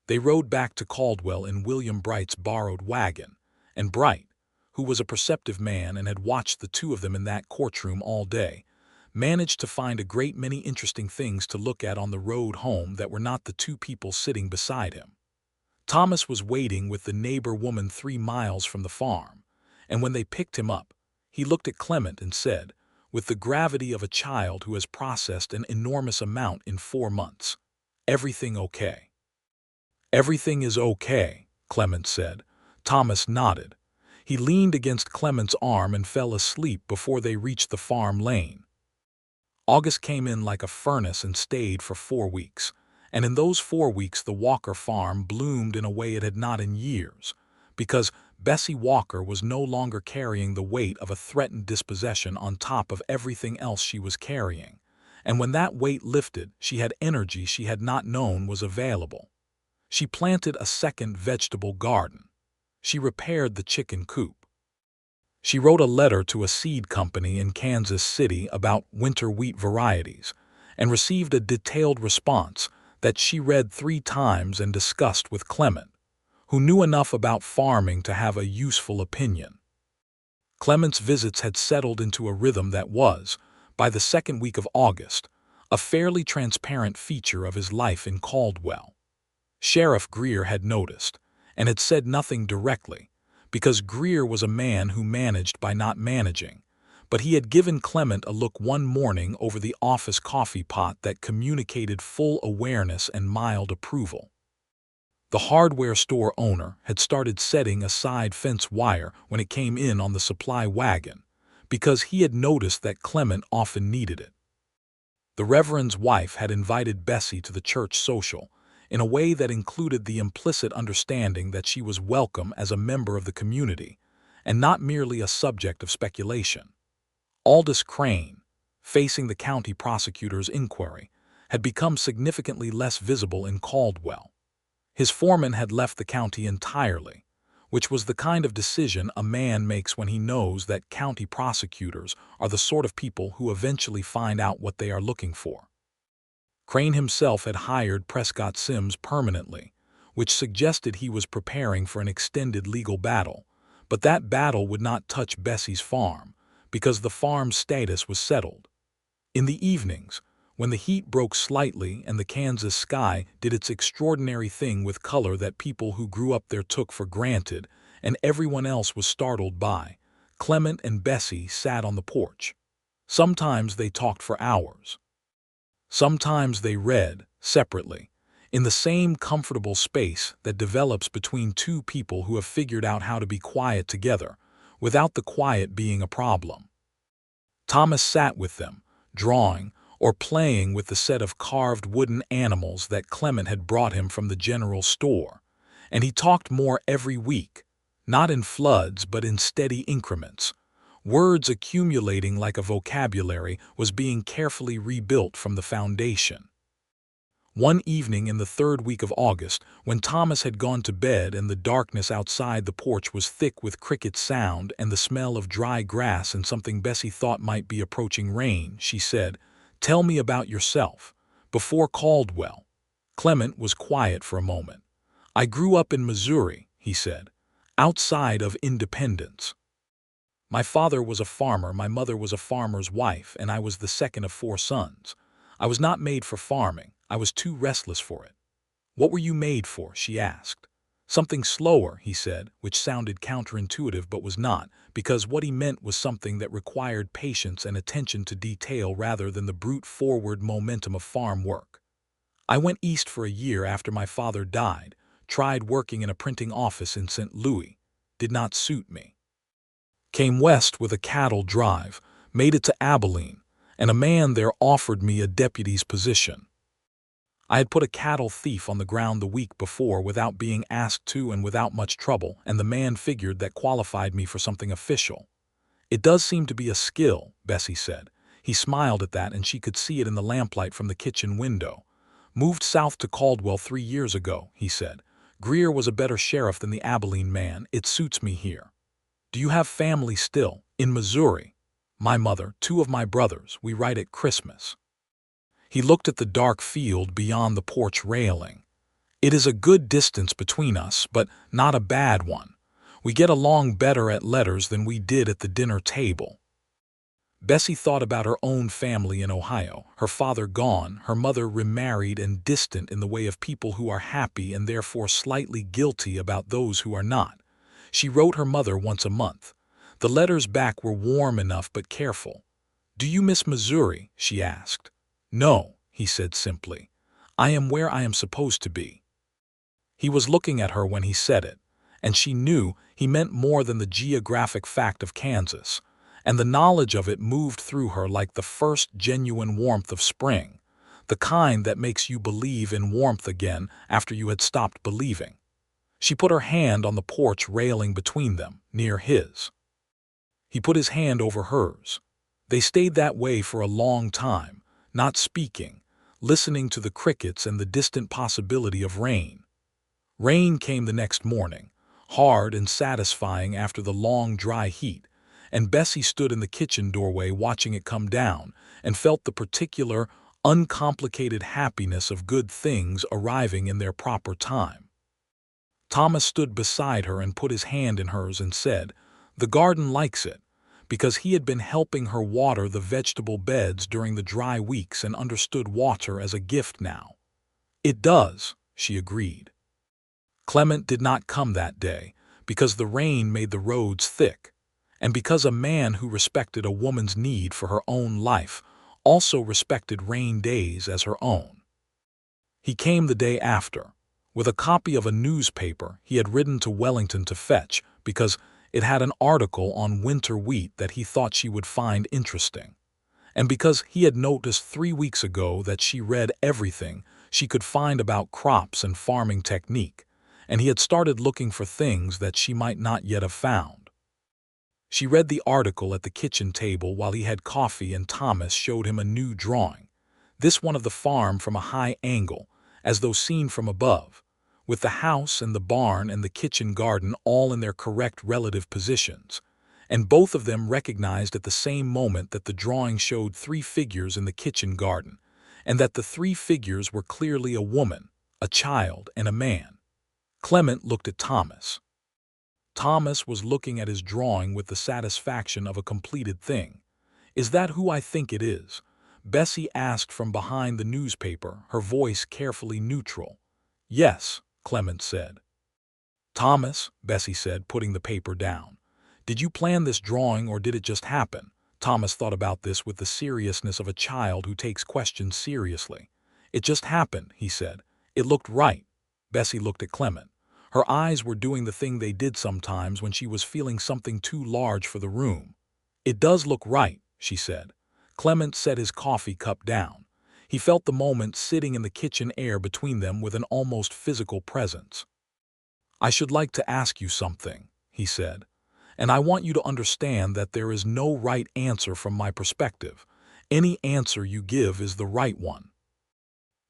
They rode back to Caldwell in William Bright's borrowed wagon, and Bright, who was a perceptive man and had watched the two of them in that courtroom all day, managed to find a great many interesting things to look at on the road home that were not the two people sitting beside him. Thomas was waiting with the neighbor woman 3 miles from the farm, and when they picked him up, he looked at Clement and said, with the gravity of a child who has processed an enormous amount in 4 months, "Everything okay?" "Everything is okay," Clement said. Thomas nodded. He leaned against Clement's arm and fell asleep before they reached the farm lane. August came in like a furnace and stayed for 4 weeks, and in those 4 weeks the Walker farm bloomed in a way it had not in years, because Bessie Walker was no longer carrying the weight of a threatened dispossession on top of everything else she was carrying, and when that weight lifted, she had energy she had not known was available. She planted a second vegetable garden. She repaired the chicken coop. She wrote a letter to a seed company in Kansas City about winter wheat varieties and received a detailed response that she read 3 times and discussed with Clement, who knew enough about farming to have a useful opinion. Clement's visits had settled into a rhythm that was, by the second week of August, a fairly transparent feature of his life in Caldwell. Sheriff Greer had noticed, and had said nothing directly, because Greer was a man who managed by not managing, but he had given Clement a look one morning over the office coffee pot that communicated full awareness and mild approval. The hardware store owner had started setting aside fence wire when it came in on the supply wagon, because he had noticed that Clement often needed it. The Reverend's wife had invited Bessie to the church social, in a way that included the implicit understanding that she was welcome as a member of the community, and not merely a subject of speculation. Aldous Crane, facing the county prosecutor's inquiry, had become significantly less visible in Caldwell. His foreman had left the county entirely, which was the kind of decision a man makes when he knows that county prosecutors are the sort of people who eventually find out what they are looking for. Crane himself had hired Prescott Sims permanently, which suggested he was preparing for an extended legal battle, but that battle would not touch Bessie's farm, because the farm's status was settled. In the evenings, when the heat broke slightly and the Kansas sky did its extraordinary thing with color that people who grew up there took for granted and everyone else was startled by, Clement and Bessie sat on the porch. Sometimes they talked for hours. Sometimes they read, separately, in the same comfortable space that develops between 2 people who have figured out how to be quiet together, without the quiet being a problem. Thomas sat with them, drawing or playing with the set of carved wooden animals that Clement had brought him from the general store, and he talked more every week, not in floods but in steady increments. Words accumulating like a vocabulary was being carefully rebuilt from the foundation. One evening in the 3rd week of August, when Thomas had gone to bed and the darkness outside the porch was thick with cricket sound and the smell of dry grass and something Bessie thought might be approaching rain, she said, "Tell me about yourself. Before Caldwell." Clement was quiet for a moment. "I grew up in Missouri," he said, "outside of Independence. My father was a farmer, my mother was a farmer's wife, and I was the second of 4 sons. I was not made for farming. I was too restless for it." "What were you made for?" she asked. "Something slower," he said, which sounded counterintuitive but was not, because what he meant was something that required patience and attention to detail rather than the brute-forward momentum of farm work. "I went east for a year after my father died, tried working in a printing office in St. Louis. Did not suit me. Came west with a cattle drive, made it to Abilene, and a man there offered me a deputy's position. I had put a cattle thief on the ground the week before without being asked to and without much trouble, and the man figured that qualified me for something official. It does seem to be a skill," Bessie said. He smiled at that, and she could see it in the lamplight from the kitchen window. "Moved south to Caldwell 3 years ago," he said. "Greer was a better sheriff than the Abilene man. It suits me here." "Do you have family still, in Missouri?" "My mother, 2 of my brothers. We write at Christmas." He looked at the dark field beyond the porch railing. "It is a good distance between us, but not a bad one. We get along better at letters than we did at the dinner table." Bessie thought about her own family in Ohio, her father gone, her mother remarried and distant in the way of people who are happy and therefore slightly guilty about those who are not. She wrote her mother once a month. The letters back were warm enough but careful. "Do you miss Missouri?" she asked. "No," he said simply. "I am where I am supposed to be." He was looking at her when he said it, and she knew he meant more than the geographic fact of Kansas, and the knowledge of it moved through her like the first genuine warmth of spring, the kind that makes you believe in warmth again after you had stopped believing. She put her hand on the porch railing between them, near his. He put his hand over hers. They stayed that way for a long time, not speaking, listening to the crickets and the distant possibility of rain. Rain came the next morning, hard and satisfying after the long dry heat, and Bessie stood in the kitchen doorway watching it come down and felt the particular, uncomplicated happiness of good things arriving in their proper time. Thomas stood beside her and put his hand in hers and said, "The garden likes it," because he had been helping her water the vegetable beds during the dry weeks and understood water as a gift now. "It does," she agreed. Clement did not come that day because the rain made the roads thick, and because a man who respected a woman's need for her own life also respected rain days as her own. He came the day after, with a copy of a newspaper he had ridden to Wellington to fetch because it had an article on winter wheat that he thought she would find interesting, and because he had noticed 3 weeks ago that she read everything she could find about crops and farming technique, and he had started looking for things that she might not yet have found. She read the article at the kitchen table while he had coffee, and Thomas showed him a new drawing, this one of the farm from a high angle, as though seen from above, with the house and the barn and the kitchen garden all in their correct relative positions, and both of them recognized at the same moment that the drawing showed 3 figures in the kitchen garden, and that the 3 figures were clearly a woman, a child, and a man. Clement looked at Thomas. Thomas was looking at his drawing with the satisfaction of a completed thing. "Is that who I think it is?" Bessie asked from behind the newspaper, her voice carefully neutral. "Yes," Clement said. "Thomas," Bessie said, putting the paper down, "did you plan this drawing or did it just happen?" Thomas thought about this with the seriousness of a child who takes questions seriously. "It just happened," he said. "It looked right." Bessie looked at Clement. Her eyes were doing the thing they did sometimes when she was feeling something too large for the room. "It does look right," she said. Clement set his coffee cup down. He felt the moment sitting in the kitchen air between them with an almost physical presence. "I should like to ask you something," he said, "and I want you to understand that there is no right answer from my perspective. Any answer you give is the right one."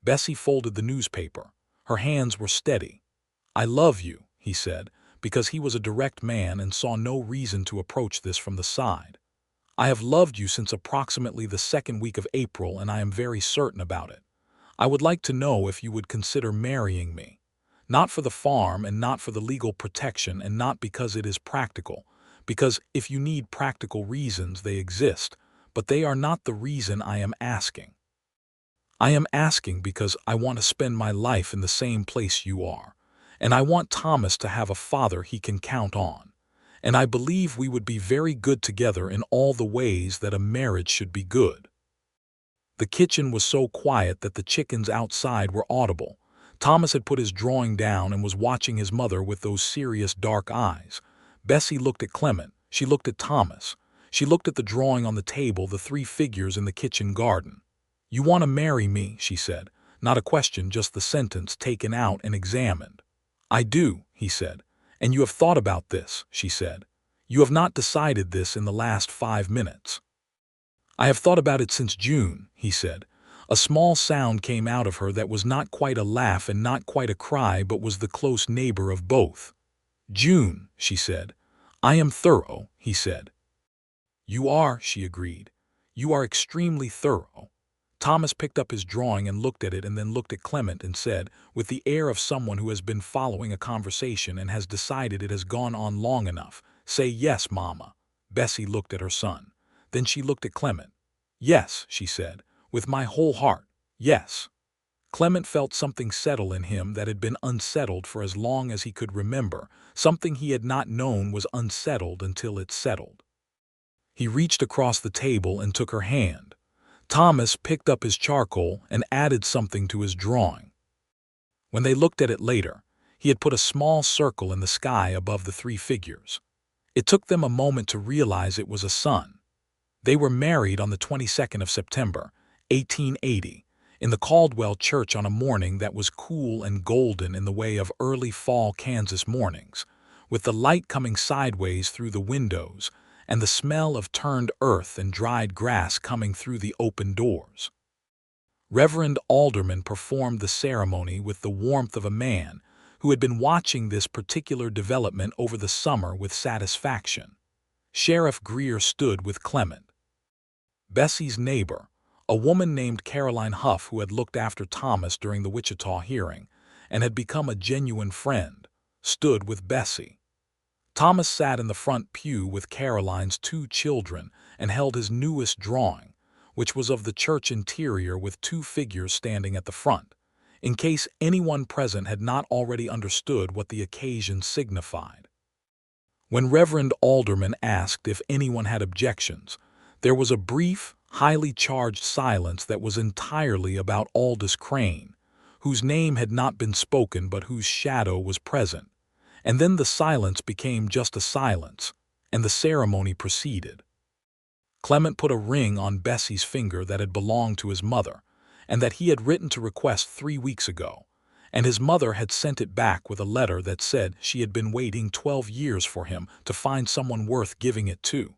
Bessie folded the newspaper. Her hands were steady. "I love you," he said, because he was a direct man and saw no reason to approach this from the side. "I have loved you since approximately the 2nd week of April, and I am very certain about it. I would like to know if you would consider marrying me. Not for the farm and not for the legal protection and not because it is practical, because if you need practical reasons they exist, but they are not the reason I am asking. I am asking because I want to spend my life in the same place you are, and I want Thomas to have a father he can count on. And I believe we would be very good together in all the ways that a marriage should be good." The kitchen was so quiet that the chickens outside were audible. Thomas had put his drawing down and was watching his mother with those serious dark eyes. Bessie looked at Clement. She looked at Thomas. She looked at the drawing on the table, the 3 figures in the kitchen garden. "You want to marry me," she said. Not a question, just the sentence taken out and examined. "I do," he said. "And you have thought about this," she said. "You have not decided this in the last 5 minutes." "I have thought about it since June," he said. A small sound came out of her that was not quite a laugh and not quite a cry, but was the close neighbor of both. "June," she said. "I am thorough," he said. "You are," she agreed. "You are extremely thorough." Thomas picked up his drawing and looked at it and then looked at Clement and said, with the air of someone who has been following a conversation and has decided it has gone on long enough, "Say yes, Mama." Bessie looked at her son. Then she looked at Clement. "Yes," she said, "with my whole heart, yes." Clement felt something settle in him that had been unsettled for as long as he could remember. Something he had not known was unsettled until it settled. He reached across the table and took her hand. Thomas picked up his charcoal and added something to his drawing. When they looked at it later, He had put a small circle in the sky above the three figures. It took them a moment to realize it was a sun. They were married on the 22nd of September, 1880, in the Caldwell church on a morning that was cool and golden in the way of early fall Kansas mornings, with the light coming sideways through the windows and the smell of turned earth and dried grass coming through the open doors. Reverend Alderman performed the ceremony with the warmth of a man who had been watching this particular development over the summer with satisfaction. Sheriff Greer stood with Clement. Bessie's neighbor, a woman named Caroline Huff who had looked after Thomas during the Wichita hearing and had become a genuine friend, stood with Bessie. Thomas sat in the front pew with Caroline's two children and held his newest drawing, which was of the church interior with two figures standing at the front, in case anyone present had not already understood what the occasion signified. When Reverend Alderman asked if anyone had objections, there was a brief, highly charged silence that was entirely about Aldous Crane, whose name had not been spoken but whose shadow was present, and then the silence became just a silence, and the ceremony proceeded. Clement put a ring on Bessie's finger that had belonged to his mother, and that he had written to request 3 weeks ago, and his mother had sent it back with a letter that said she had been waiting 12 years for him to find someone worth giving it to.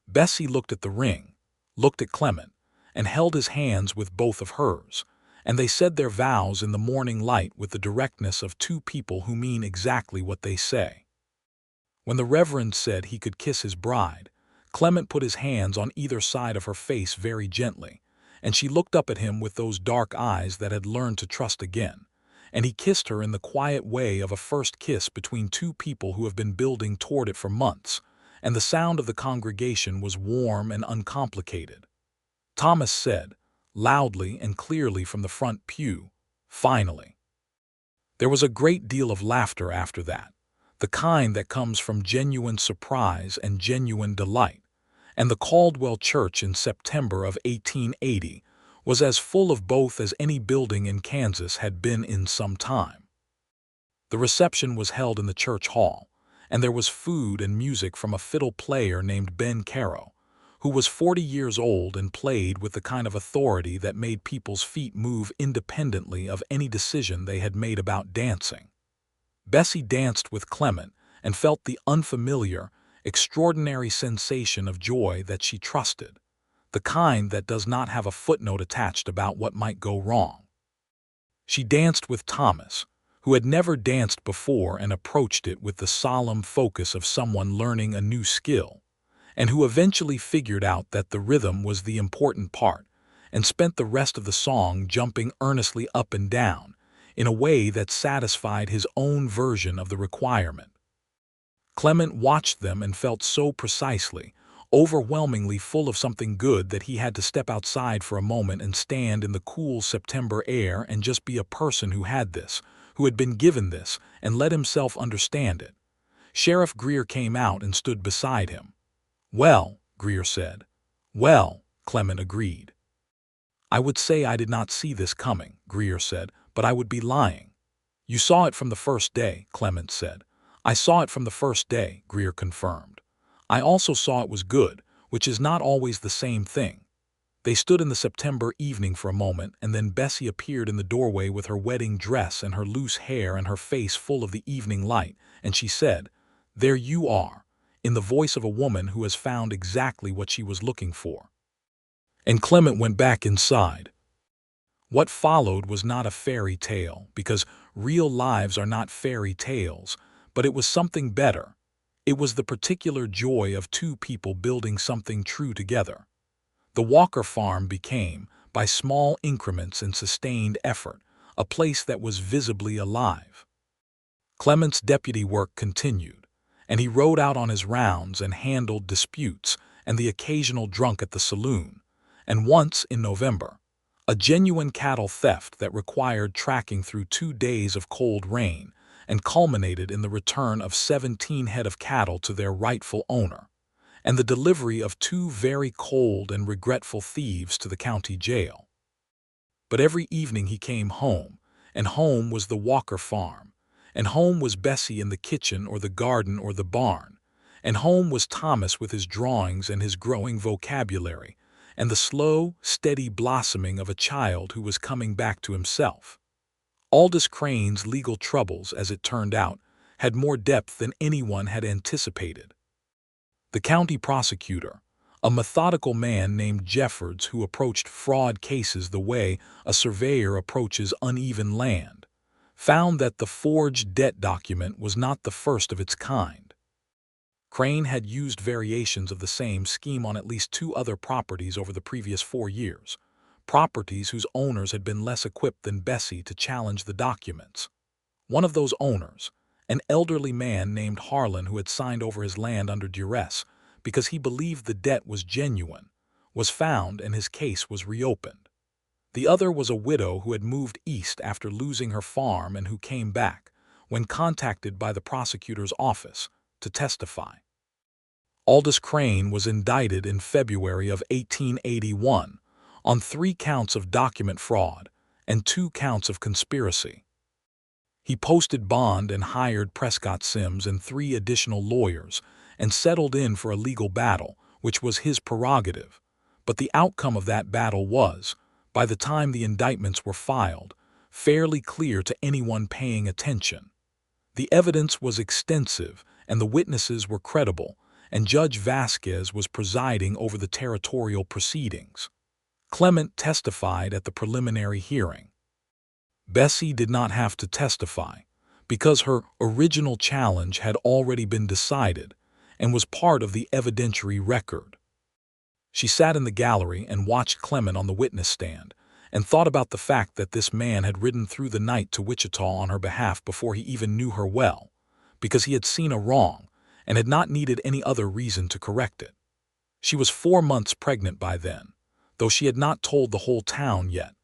Bessie looked at the ring, looked at Clement, and held his hands with both of hers, and they said their vows in the morning light with the directness of two people who mean exactly what they say. When the Reverend said he could kiss his bride, Clement put his hands on either side of her face very gently, and she looked up at him with those dark eyes that had learned to trust again, and he kissed her in the quiet way of a first kiss between two people who have been building toward it for months, and the sound of the congregation was warm and uncomplicated. Thomas said, loudly and clearly from the front pew, "Finally." There was a great deal of laughter after that, the kind that comes from genuine surprise and genuine delight, and the Caldwell Church in September of 1880 was as full of both as any building in Kansas had been in some time. The reception was held in the church hall, and there was food and music from a fiddle player named Ben Caro, who was 40 years old and played with the kind of authority that made people's feet move independently of any decision they had made about dancing. Bessie danced with Clement and felt the unfamiliar, extraordinary sensation of joy that she trusted, the kind that does not have a footnote attached about what might go wrong. She danced with Thomas, who had never danced before and approached it with the solemn focus of someone learning a new skill, and who eventually figured out that the rhythm was the important part and spent the rest of the song jumping earnestly up and down in a way that satisfied his own version of the requirement. Clement watched them and felt so precisely, overwhelmingly full of something good that he had to step outside for a moment and stand in the cool September air and just be a person who had this, who had been given this, and let himself understand it. Sheriff Greer came out and stood beside him. "Well," Greer said. "Well," Clement agreed. "I would say I did not see this coming," Greer said, "but I would be lying." "You saw it from the first day," Clement said. "I saw it from the first day," Greer confirmed. "I also saw it was good, which is not always the same thing." They stood in the September evening for a moment, and then Bessie appeared in the doorway with her wedding dress and her loose hair and her face full of the evening light, and she said, "There you are," in the voice of a woman who has found exactly what she was looking for. And Clement went back inside. What followed was not a fairy tale, because real lives are not fairy tales, but it was something better. It was the particular joy of two people building something true together. The Walker farm became, by small increments and sustained effort, a place that was visibly alive. Clement's deputy work continued, and he rode out on his rounds and handled disputes and the occasional drunk at the saloon, and once, in November, a genuine cattle theft that required tracking through 2 days of cold rain and culminated in the return of 17 head of cattle to their rightful owner, and the delivery of 2 very cold and regretful thieves to the county jail. But every evening he came home, and home was the Walker farm, And home was Bessie in the kitchen or the garden or the barn. And home was Thomas with his drawings and his growing vocabulary, and the slow, steady blossoming of a child who was coming back to himself. Aldous Crane's legal troubles, as it turned out, had more depth than anyone had anticipated. The county prosecutor, a methodical man named Jeffords who approached fraud cases the way a surveyor approaches uneven land, found that the forged debt document was not the first of its kind. Crane had used variations of the same scheme on at least 2 other properties over the previous 4 years, properties whose owners had been less equipped than Bessie to challenge the documents. One of those owners, an elderly man named Harlan who had signed over his land under duress because he believed the debt was genuine, was found and his case was reopened. The other was a widow who had moved east after losing her farm and who came back, when contacted by the prosecutor's office, to testify. Aldous Crane was indicted in February of 1881 on 3 counts of document fraud and 2 counts of conspiracy. He posted bond and hired Prescott Sims and 3 additional lawyers and settled in for a legal battle, which was his prerogative. But the outcome of that battle was, by the time the indictments were filed, fairly clear to anyone paying attention. The evidence was extensive and the witnesses were credible, and Judge Vasquez was presiding over the territorial proceedings. Clement testified at the preliminary hearing. Bessie did not have to testify, because her original challenge had already been decided and was part of the evidentiary record. She sat in the gallery and watched Clement on the witness stand, and thought about the fact that this man had ridden through the night to Wichita on her behalf before he even knew her well, because he had seen a wrong and had not needed any other reason to correct it. She was 4 months pregnant by then, though she had not told the whole town yet,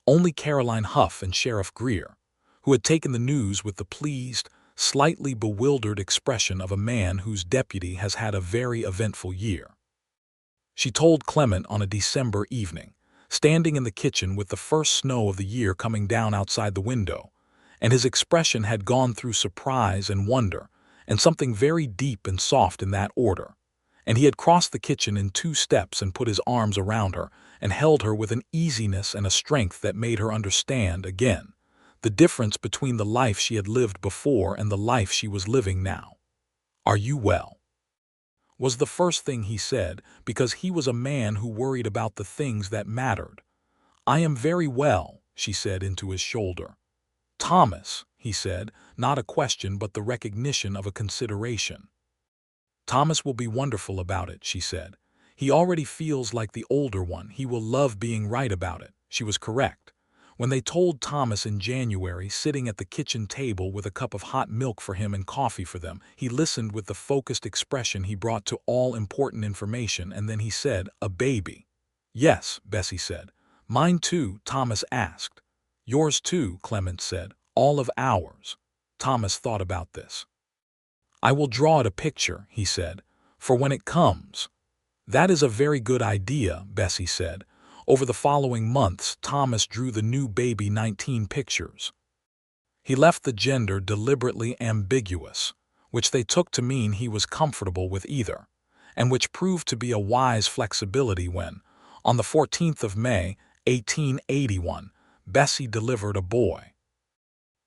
only Caroline Huff and Sheriff Greer, who had taken the news with the pleased, slightly bewildered expression of a man whose deputy has had a very eventful year. She told Clement on a December evening, standing in the kitchen with the first snow of the year coming down outside the window, and his expression had gone through surprise and wonder, and something very deep and soft in that order, and he had crossed the kitchen in 2 steps and put his arms around her and held her with an easiness and a strength that made her understand, again, the difference between the life she had lived before and the life she was living now. "Are you well?" was the first thing he said, because he was a man who worried about the things that mattered. "I am very well," she said into his shoulder. "Thomas," he said, not a question but the recognition of a consideration. "Thomas will be wonderful about it," she said. "He already feels like the older one. He will love being right about it." She was correct. When they told Thomas in January, sitting at the kitchen table with a cup of hot milk for him and coffee for them, he listened with the focused expression he brought to all important information, and then he said, "A baby." "Yes," Bessie said. "Mine too," Thomas asked. "Yours too," Clement said. "All of ours." Thomas thought about this. "I will draw it a picture," he said, "for when it comes." "That is a very good idea," Bessie said. Over the following months, Thomas drew the new baby 19 pictures. He left the gender deliberately ambiguous, which they took to mean he was comfortable with either, and which proved to be a wise flexibility when, on the 14th of May, 1881, Bessie delivered a boy.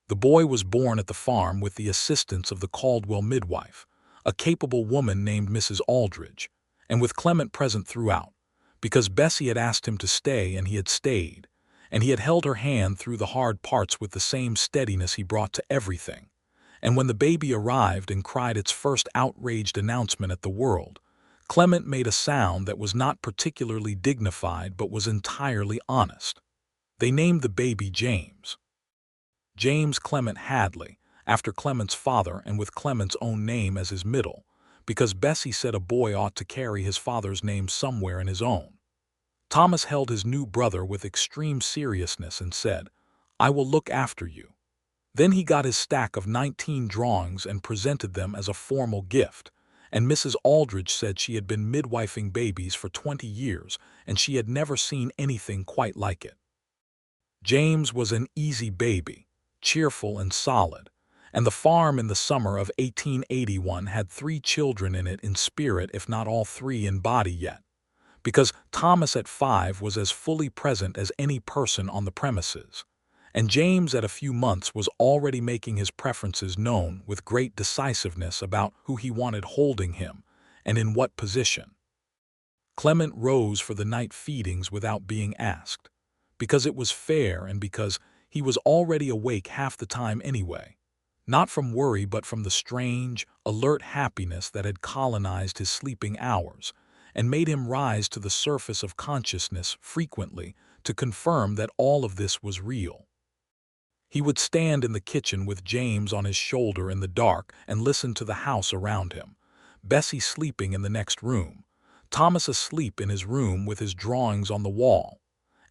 The boy was born at the farm with the assistance of the Caldwell midwife, a capable woman named Mrs. Aldridge, and with Clement present throughout, because Bessie had asked him to stay and he had stayed, and he had held her hand through the hard parts with the same steadiness he brought to everything. And when the baby arrived and cried its first outraged announcement at the world, Clement made a sound that was not particularly dignified but was entirely honest. They named the baby James. James Clement Hadley, after Clement's father and with Clement's own name as his middle, because Bessie said a boy ought to carry his father's name somewhere in his own. Thomas held his new brother with extreme seriousness and said, "I will look after you." Then he got his stack of 19 drawings and presented them as a formal gift, and Mrs. Aldridge said she had been midwifing babies for 20 years and she had never seen anything quite like it. James was an easy baby, cheerful and solid, and the farm in the summer of 1881 had 3 children in it in spirit, if not all 3 in body yet, because Thomas at 5 was as fully present as any person on the premises, and James at a few months was already making his preferences known with great decisiveness about who he wanted holding him and in what position. Clement rose for the night feedings without being asked, because it was fair and because he was already awake half the time anyway, not from worry but from the strange, alert happiness that had colonized his sleeping hours and made him rise to the surface of consciousness frequently to confirm that all of this was real. He would stand in the kitchen with James on his shoulder in the dark and listen to the house around him, Bessie sleeping in the next room, Thomas asleep in his room with his drawings on the wall,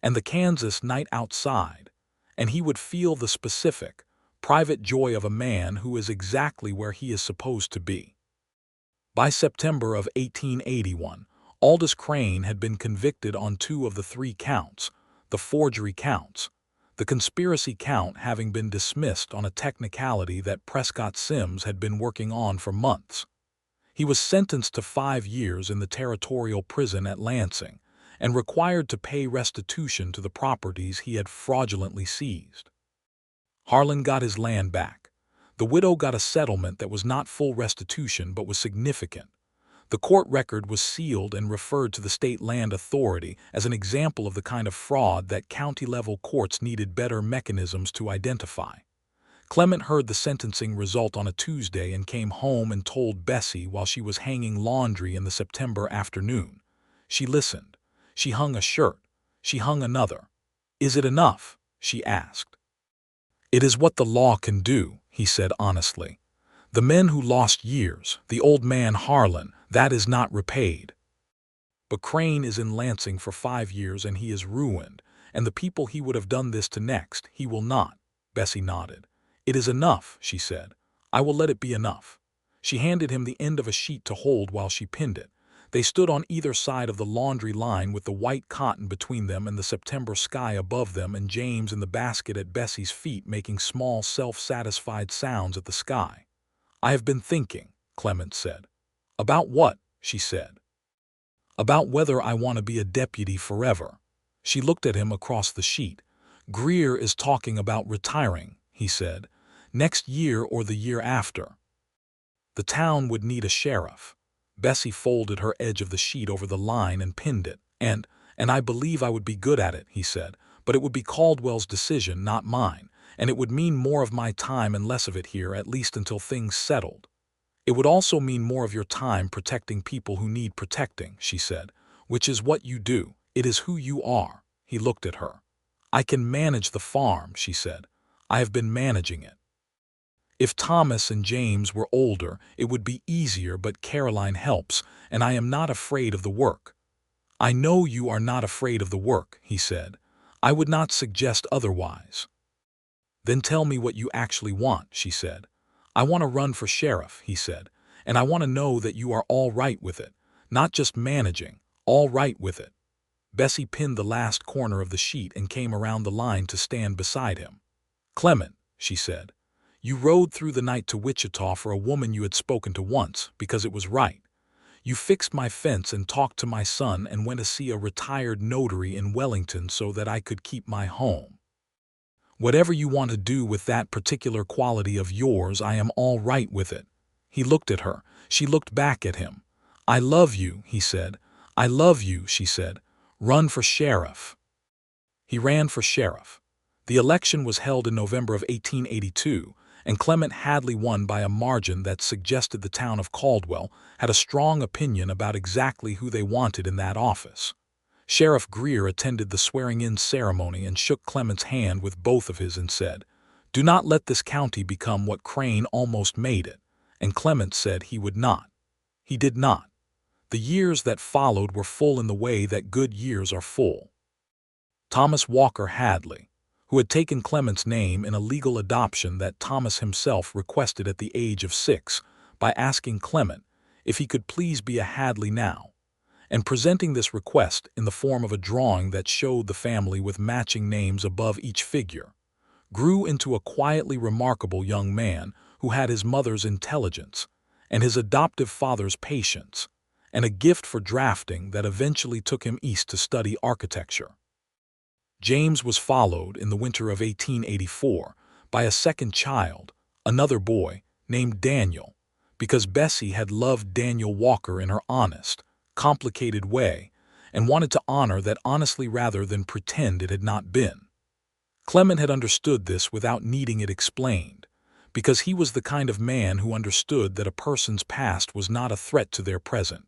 and the Kansas night outside, and he would feel the specific, private joy of a man who is exactly where he is supposed to be. By September of 1881, Aldous Crane had been convicted on 2 of the 3 counts, the forgery counts, the conspiracy count having been dismissed on a technicality that Prescott Simms had been working on for months. He was sentenced to 5 years in the territorial prison at Lansing and required to pay restitution to the properties he had fraudulently seized. Harlan got his land back. The widow got a settlement that was not full restitution but was significant. The court record was sealed and referred to the state land authority as an example of the kind of fraud that county-level courts needed better mechanisms to identify. Clement heard the sentencing result on a Tuesday and came home and told Bessie while she was hanging laundry in the September afternoon. She listened. She hung a shirt. She hung another. "Is it enough?" she asked. "It is what the law can do," he said honestly. "The men who lost years, the old man Harlan, that is not repaid. But Crane is in Lansing for 5 years and he is ruined, and the people he would have done this to next, he will not." Bessie nodded. "It is enough," she said. "I will let it be enough." She handed him the end of a sheet to hold while she pinned it. They stood on either side of the laundry line with the white cotton between them and the September sky above them, and James in the basket at Bessie's feet making small self-satisfied sounds at the sky. "I have been thinking," Clement said. "About what?" she said. "About whether I want to be a deputy forever." She looked at him across the sheet. "Greer is talking about retiring," he said, "next year or the year after. The town would need a sheriff." Bessie folded her edge of the sheet over the line and pinned it. And I believe I would be good at it," he said, "but it would be Caldwell's decision, not mine, and it would mean more of my time and less of it here, at least until things settled." "It would also mean more of your time protecting people who need protecting," she said, "which is what you do. It is who you are." He looked at her. "I can manage the farm," she said. "I have been managing it. If Thomas and James were older, it would be easier, but Caroline helps, and I am not afraid of the work." "I know you are not afraid of the work," he said. "I would not suggest otherwise." "Then tell me what you actually want," she said. "I want to run for sheriff," he said, "and I want to know that you are all right with it, not just managing, all right with it." Bessie pinned the last corner of the sheet and came around the line to stand beside him. "Clement," she said, "you rode through the night to Wichita for a woman you had spoken to once, because it was right. You fixed my fence and talked to my son and went to see a retired notary in Wellington so that I could keep my home. Whatever you want to do with that particular quality of yours, I am all right with it." He looked at her. She looked back at him. "I love you," he said. "I love you," she said. "Run for sheriff." He ran for sheriff. The election was held in November of 1882, and Clement Hadley won by a margin that suggested the town of Caldwell had a strong opinion about exactly who they wanted in that office. Sheriff Greer attended the swearing-in ceremony and shook Clement's hand with both of his and said, "Do not let this county become what Crane almost made it," and Clement said he would not. He did not. The years that followed were full in the way that good years are full. Thomas Walker Hadley, who had taken Clement's name in a legal adoption that Thomas himself requested at the age of 6 by asking Clement if he could please be a Hadley now, and presenting this request in the form of a drawing that showed the family with matching names above each figure, grew into a quietly remarkable young man who had his mother's intelligence and his adoptive father's patience, and a gift for drafting that eventually took him east to study architecture. James was followed in the winter of 1884 by a second child, another boy, named Daniel, because Bessie had loved Daniel Walker in her honest, complicated way and wanted to honor that honestly rather than pretend it had not been. Clement had understood this without needing it explained, because he was the kind of man who understood that a person's past was not a threat to their present,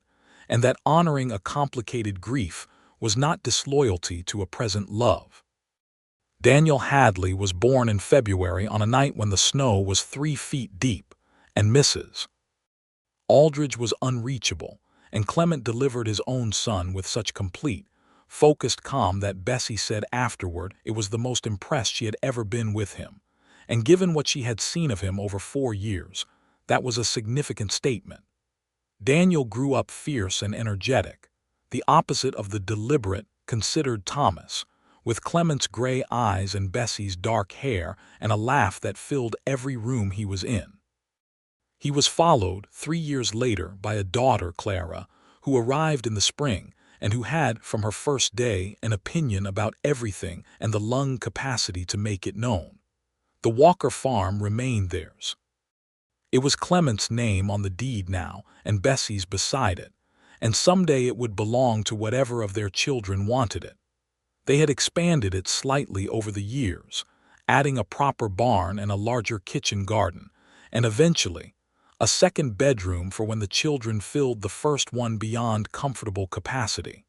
and that honoring a complicated grief was not disloyalty to a present love. Daniel Hadley was born in February on a night when the snow was 3 feet deep, and Mrs. Aldridge was unreachable, and Clement delivered his own son with such complete, focused calm that Bessie said afterward it was the most impressed she had ever been with him, and given what she had seen of him over 4 years, that was a significant statement. Daniel grew up fierce and energetic, the opposite of the deliberate, considered Thomas, with Clement's gray eyes and Bessie's dark hair and a laugh that filled every room he was in. He was followed 3 years later by a daughter, Clara, who arrived in the spring and who had, from her first day, an opinion about everything and the lung capacity to make it known. The Walker farm remained theirs. It was Clement's name on the deed now, and Bessie's beside it, and someday it would belong to whatever of their children wanted it. They had expanded it slightly over the years, adding a proper barn and a larger kitchen garden, and eventually, a second bedroom for when the children filled the first one beyond comfortable capacity.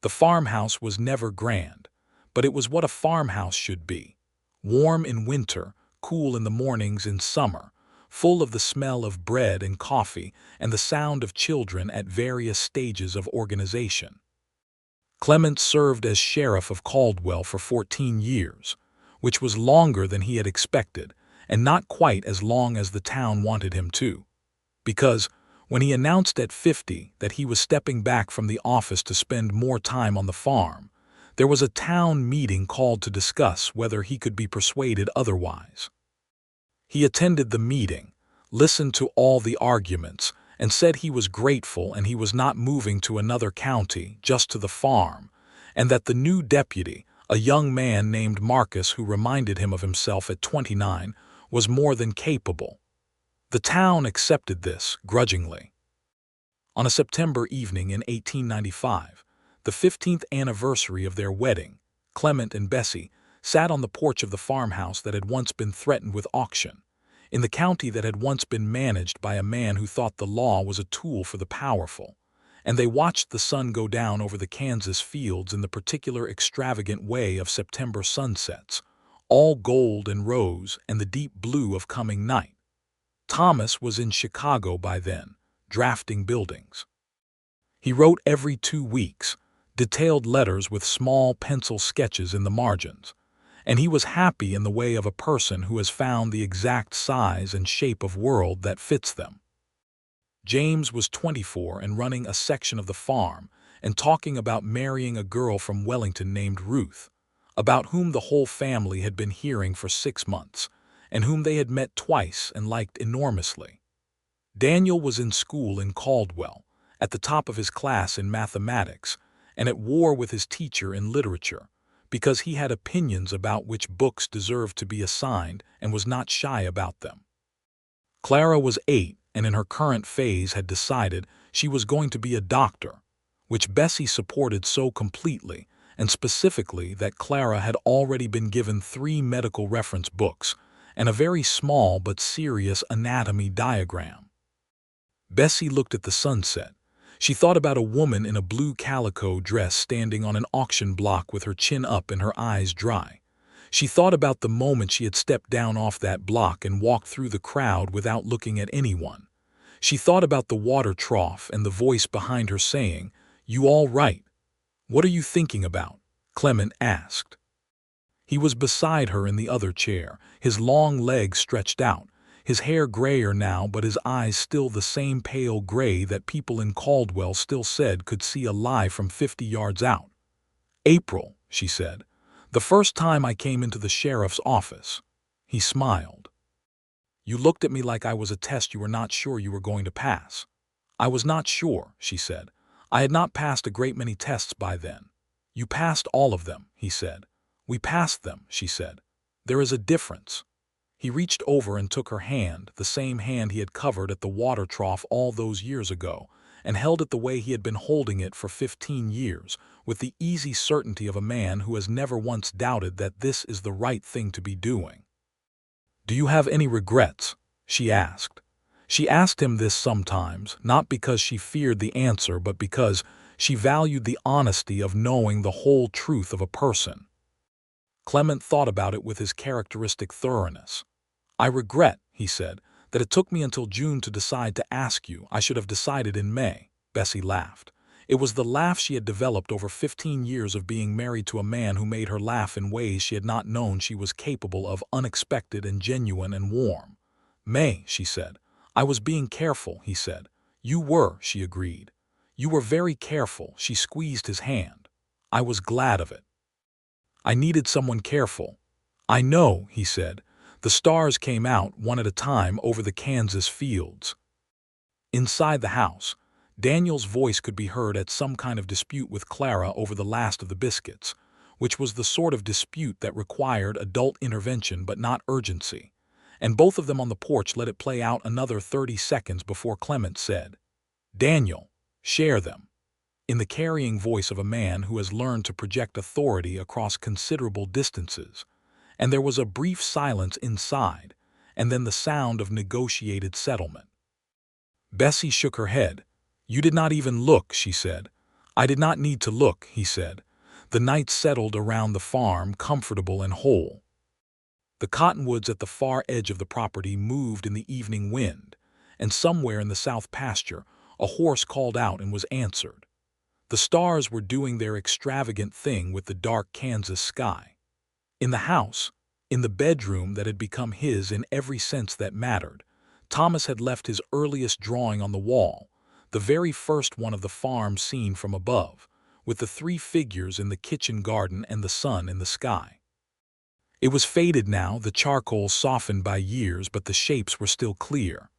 The farmhouse was never grand, but it was what a farmhouse should be: warm in winter, cool in the mornings in summer, full of the smell of bread and coffee and the sound of children at various stages of organization. Clement served as sheriff of Caldwell for 14 years, which was longer than he had expected, and not quite as long as the town wanted him to, because when he announced at 50 that he was stepping back from the office to spend more time on the farm, there was a town meeting called to discuss whether he could be persuaded otherwise. He attended the meeting, listened to all the arguments, and said he was grateful and he was not moving to another county, just to the farm, and that the new deputy, a young man named Marcus who reminded him of himself at 29, was more than capable. The town accepted this, grudgingly. On a September evening in 1895, the 15th anniversary of their wedding, Clement and Bessie sat on the porch of the farmhouse that had once been threatened with auction, in the county that had once been managed by a man who thought the law was a tool for the powerful, and they watched the sun go down over the Kansas fields in the particular extravagant way of September sunsets, all gold and rose and the deep blue of coming night. Thomas was in Chicago by then, drafting buildings. He wrote every 2 weeks, detailed letters with small pencil sketches in the margins, and he was happy in the way of a person who has found the exact size and shape of world that fits them. James was 24 and running a section of the farm and talking about marrying a girl from Wellington named Ruth, about whom the whole family had been hearing for 6 months, and whom they had met twice and liked enormously. Daniel was in school in Caldwell, at the top of his class in mathematics, and at war with his teacher in literature, because he had opinions about which books deserved to be assigned and was not shy about them. Clara was 8 and in her current phase had decided she was going to be a doctor, which Bessie supported so completely, and specifically that Clara had already been given 3 medical reference books and a very small but serious anatomy diagram. Bessie looked at the sunset. She thought about a woman in a blue calico dress standing on an auction block with her chin up and her eyes dry. She thought about the moment she had stepped down off that block and walked through the crowd without looking at anyone. She thought about the water trough and the voice behind her saying, "You all right? What are you thinking about?" Clement asked. He was beside her in the other chair, his long legs stretched out, his hair grayer now but his eyes still the same pale gray that people in Caldwell still said could see a lie from 50 yards out. "April," she said, "the first time I came into the sheriff's office." He smiled. You looked at me like I was a test you were not sure you were going to pass. I was not sure, she said. I had not passed a great many tests by then. You passed all of them, he said. We passed them, she said. There is a difference. He reached over and took her hand, the same hand he had covered at the water trough all those years ago, and held it the way he had been holding it for 15 years, with the easy certainty of a man who has never once doubted that this is the right thing to be doing. Do you have any regrets? She asked. She asked him this sometimes, not because she feared the answer, but because she valued the honesty of knowing the whole truth of a person. Clement thought about it with his characteristic thoroughness. I regret, he said, that it took me until June to decide to ask you. I should have decided in May. Bessie laughed. It was the laugh she had developed over 15 years of being married to a man who made her laugh in ways she had not known she was capable of, unexpected and genuine and warm. May, she said. I was being careful, he said. You were, she agreed. You were very careful. She squeezed his hand. I was glad of it. I needed someone careful. I know, he said. The stars came out one at a time over the Kansas fields. Inside the house, Daniel's voice could be heard at some kind of dispute with Clara over the last of the biscuits, which was the sort of dispute that required adult intervention but not urgency, and both of them on the porch let it play out another 30 seconds before Clement said, Daniel, share them, in the carrying voice of a man who has learned to project authority across considerable distances, and there was a brief silence inside, and then the sound of negotiated settlement. Bessie shook her head. You did not even look, she said. I did not need to look, he said. The night settled around the farm, comfortable and whole. The cottonwoods at the far edge of the property moved in the evening wind, and somewhere in the south pasture a horse called out and was answered. The stars were doing their extravagant thing with the dark Kansas sky. In the house, in the bedroom that had become his in every sense that mattered, Thomas had left his earliest drawing on the wall, the very first one of the farm seen from above, with the 3 figures in the kitchen garden and the sun in the sky. It was faded now, the charcoal softened by years, but the shapes were still clear.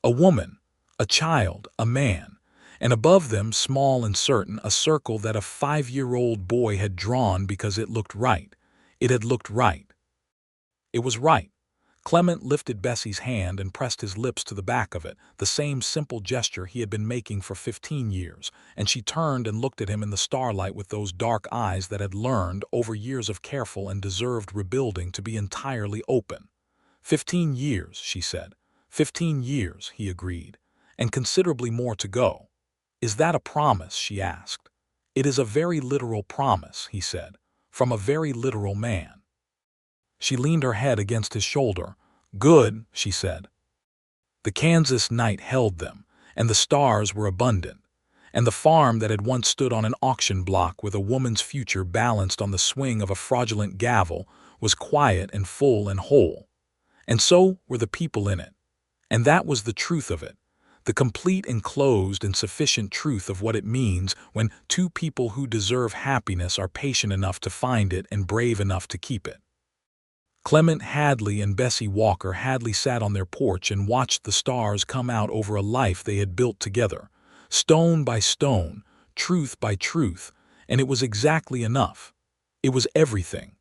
A woman, a child, a man, and above them, small and certain, a circle that a 5-year-old boy had drawn because it looked right. It had looked right. It was right. Clement lifted Bessie's hand and pressed his lips to the back of it, the same simple gesture he had been making for 15 years, and she turned and looked at him in the starlight with those dark eyes that had learned, over years of careful and deserved rebuilding, to be entirely open. 15 years, she said. 15 years, he agreed, and considerably more to go. Is that a promise, she asked. It is a very literal promise, he said, from a very literal man. She leaned her head against his shoulder. Good, she said. The Kansas night held them, and the stars were abundant, and the farm that had once stood on an auction block with a woman's future balanced on the swing of a fraudulent gavel was quiet and full and whole. And so were the people in it. And that was the truth of it, the complete, enclosed, and sufficient truth of what it means when 2 people who deserve happiness are patient enough to find it and brave enough to keep it. Clement Hadley and Bessie Walker Hadley sat on their porch and watched the stars come out over a life they had built together, stone by stone, truth by truth, and it was exactly enough. It was everything.